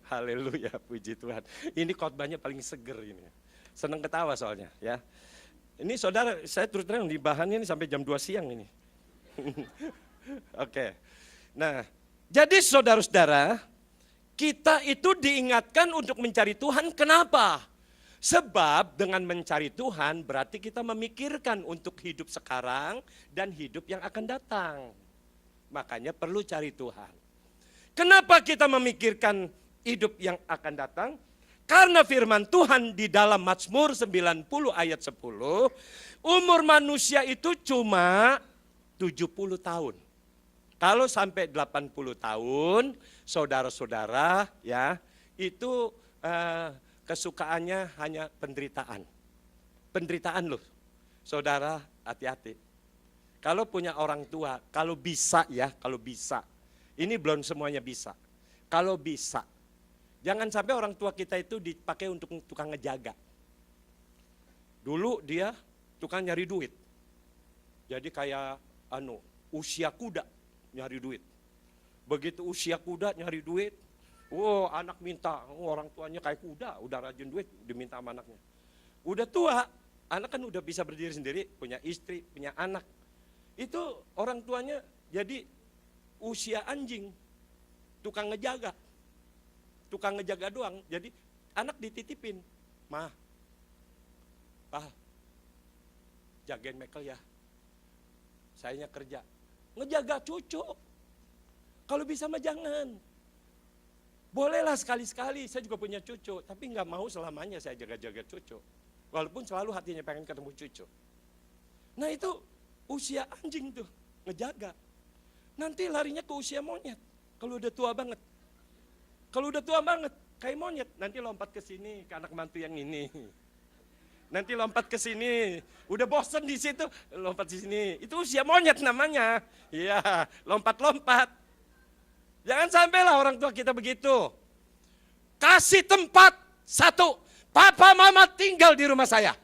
Haleluya, puji Tuhan. Ini khotbahnya paling seger ini. Senang ketawa soalnya ya. Ini saudara, saya terus terang di bahannya ini sampai jam 2 siang ini. Oke. Nah, jadi saudara-saudara, kita itu diingatkan untuk mencari Tuhan. Kenapa? Sebab dengan mencari Tuhan berarti kita memikirkan untuk hidup sekarang dan hidup yang akan datang. Makanya perlu cari Tuhan. Kenapa kita memikirkan hidup yang akan datang? Karena firman Tuhan di dalam Mazmur 90 ayat 10, umur manusia itu cuma 70 tahun. Kalau sampai 80 tahun, saudara-saudara ya, itu kesukaannya hanya penderitaan. Penderitaan loh. Saudara, hati-hati. Kalau punya orang tua, kalau bisa ya, kalau bisa. Ini belum semuanya bisa. Kalau bisa, jangan sampai orang tua kita itu dipakai untuk tukang ngejaga. Dulu dia tukang nyari duit. Jadi kayak usia kuda nyari duit. Begitu usia kuda nyari duit, anak minta, orang tuanya kayak kuda, udah rajin duit, diminta sama anaknya. Udah tua, anak kan udah bisa berdiri sendiri, punya istri, punya anak. Itu orang tuanya jadi usia anjing, tukang ngejaga. Tukang ngejaga doang, jadi anak dititipin. Ma, Pa, jagain Michael ya, sayanya kerja. Ngejaga cucu, kalau bisa mah jangan. Bolehlah sekali-sekali, saya juga punya cucu, tapi nggak mau selamanya saya jaga-jaga cucu. Walaupun selalu hatinya pengen ketemu cucu. Nah itu usia anjing tuh, ngejaga. Nanti larinya ke usia monyet, kalau udah tua banget. Kalau udah tua banget, kayak monyet, nanti lompat ke sini, ke anak mantu yang ini. Nanti lompat ke sini, udah bosen di situ, lompat di sini. Itu usia monyet namanya. Iya, lompat-lompat. Jangan sampailah orang tua kita begitu. Kasih tempat satu, papa mama tinggal di rumah saya.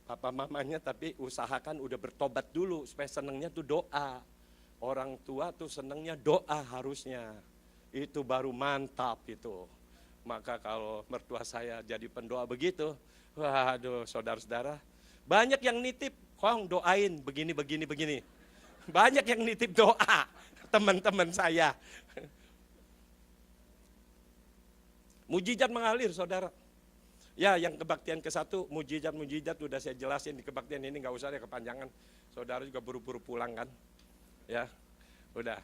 Papa mamanya tapi usahakan udah bertobat dulu, supaya senengnya tuh doa. Orang tua tuh senengnya doa harusnya. Itu baru mantap itu. Maka kalau mertua saya jadi pendoa begitu, waduh saudara-saudara, banyak yang nitip, Kong doain begini. Banyak yang nitip doa, teman-teman saya. Mujizat mengalir saudara. Ya yang kebaktian ke-1, mujizat udah saya jelasin di kebaktian ini, gak usah deh kepanjangan. Saudara juga buru-buru pulang kan. Ya, udah.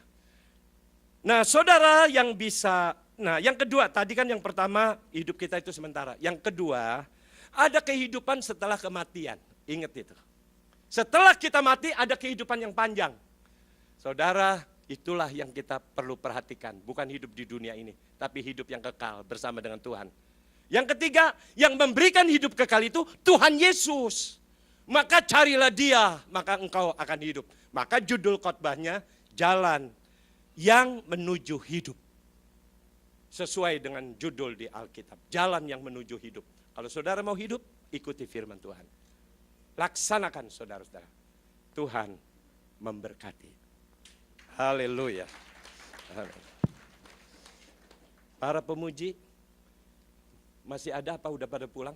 Nah saudara yang bisa, yang kedua, tadi kan yang pertama hidup kita itu sementara. Yang kedua, ada kehidupan setelah kematian. Ingat itu. Setelah kita mati ada kehidupan yang panjang. Saudara, itulah yang kita perlu perhatikan. Bukan hidup di dunia ini, tapi hidup yang kekal bersama dengan Tuhan. Yang ketiga, yang memberikan hidup kekal itu Tuhan Yesus. Maka carilah Dia, maka engkau akan hidup. Maka judul khotbahnya, Jalan yang Menuju Hidup. Sesuai dengan judul di Alkitab, Jalan yang Menuju Hidup. Kalau saudara mau hidup, ikuti firman Tuhan. Laksanakan saudara-saudara. Tuhan memberkati. Haleluya. Para pemuji, masih ada apa udah pada pulang?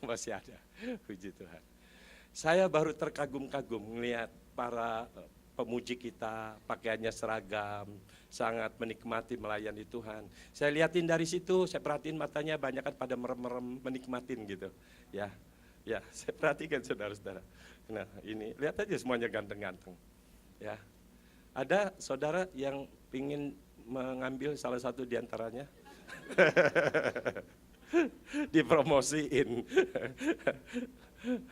Masih ada, puji Tuhan. Saya baru terkagum-kagum melihat para pemuji kita, pakaiannya seragam, sangat menikmati melayani Tuhan. Saya lihatin dari situ, saya perhatiin matanya banyak kan pada merem-merem menikmatin gitu. Ya, saya perhatikan saudara-saudara. Nah ini, lihat aja semuanya ganteng-ganteng. Ya, ada saudara yang ingin mengambil salah satu di antaranya? Dipromosiin.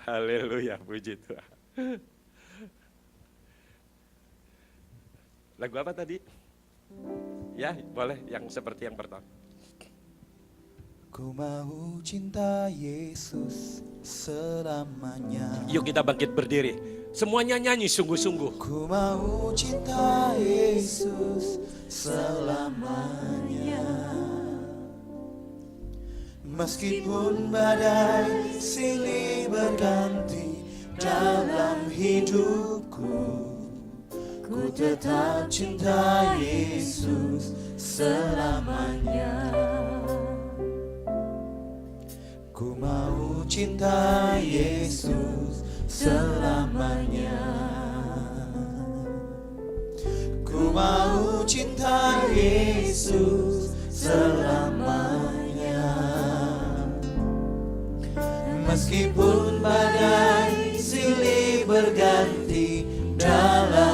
Haleluya, puji Tuhan. Lagu apa tadi? Ya, boleh yang seperti yang pertama. Ku mau cinta Yesus selamanya. Yuk kita bangkit berdiri. Semuanya nyanyi sungguh-sungguh. Ku mau cinta Yesus selamanya. Meskipun badai silih berganti dalam hidupku, ku tetap cinta Yesus selamanya. Ku mau cinta Yesus selamanya. Ku mau cinta Yesus selamanya. Meskipun badai silih berganti dalam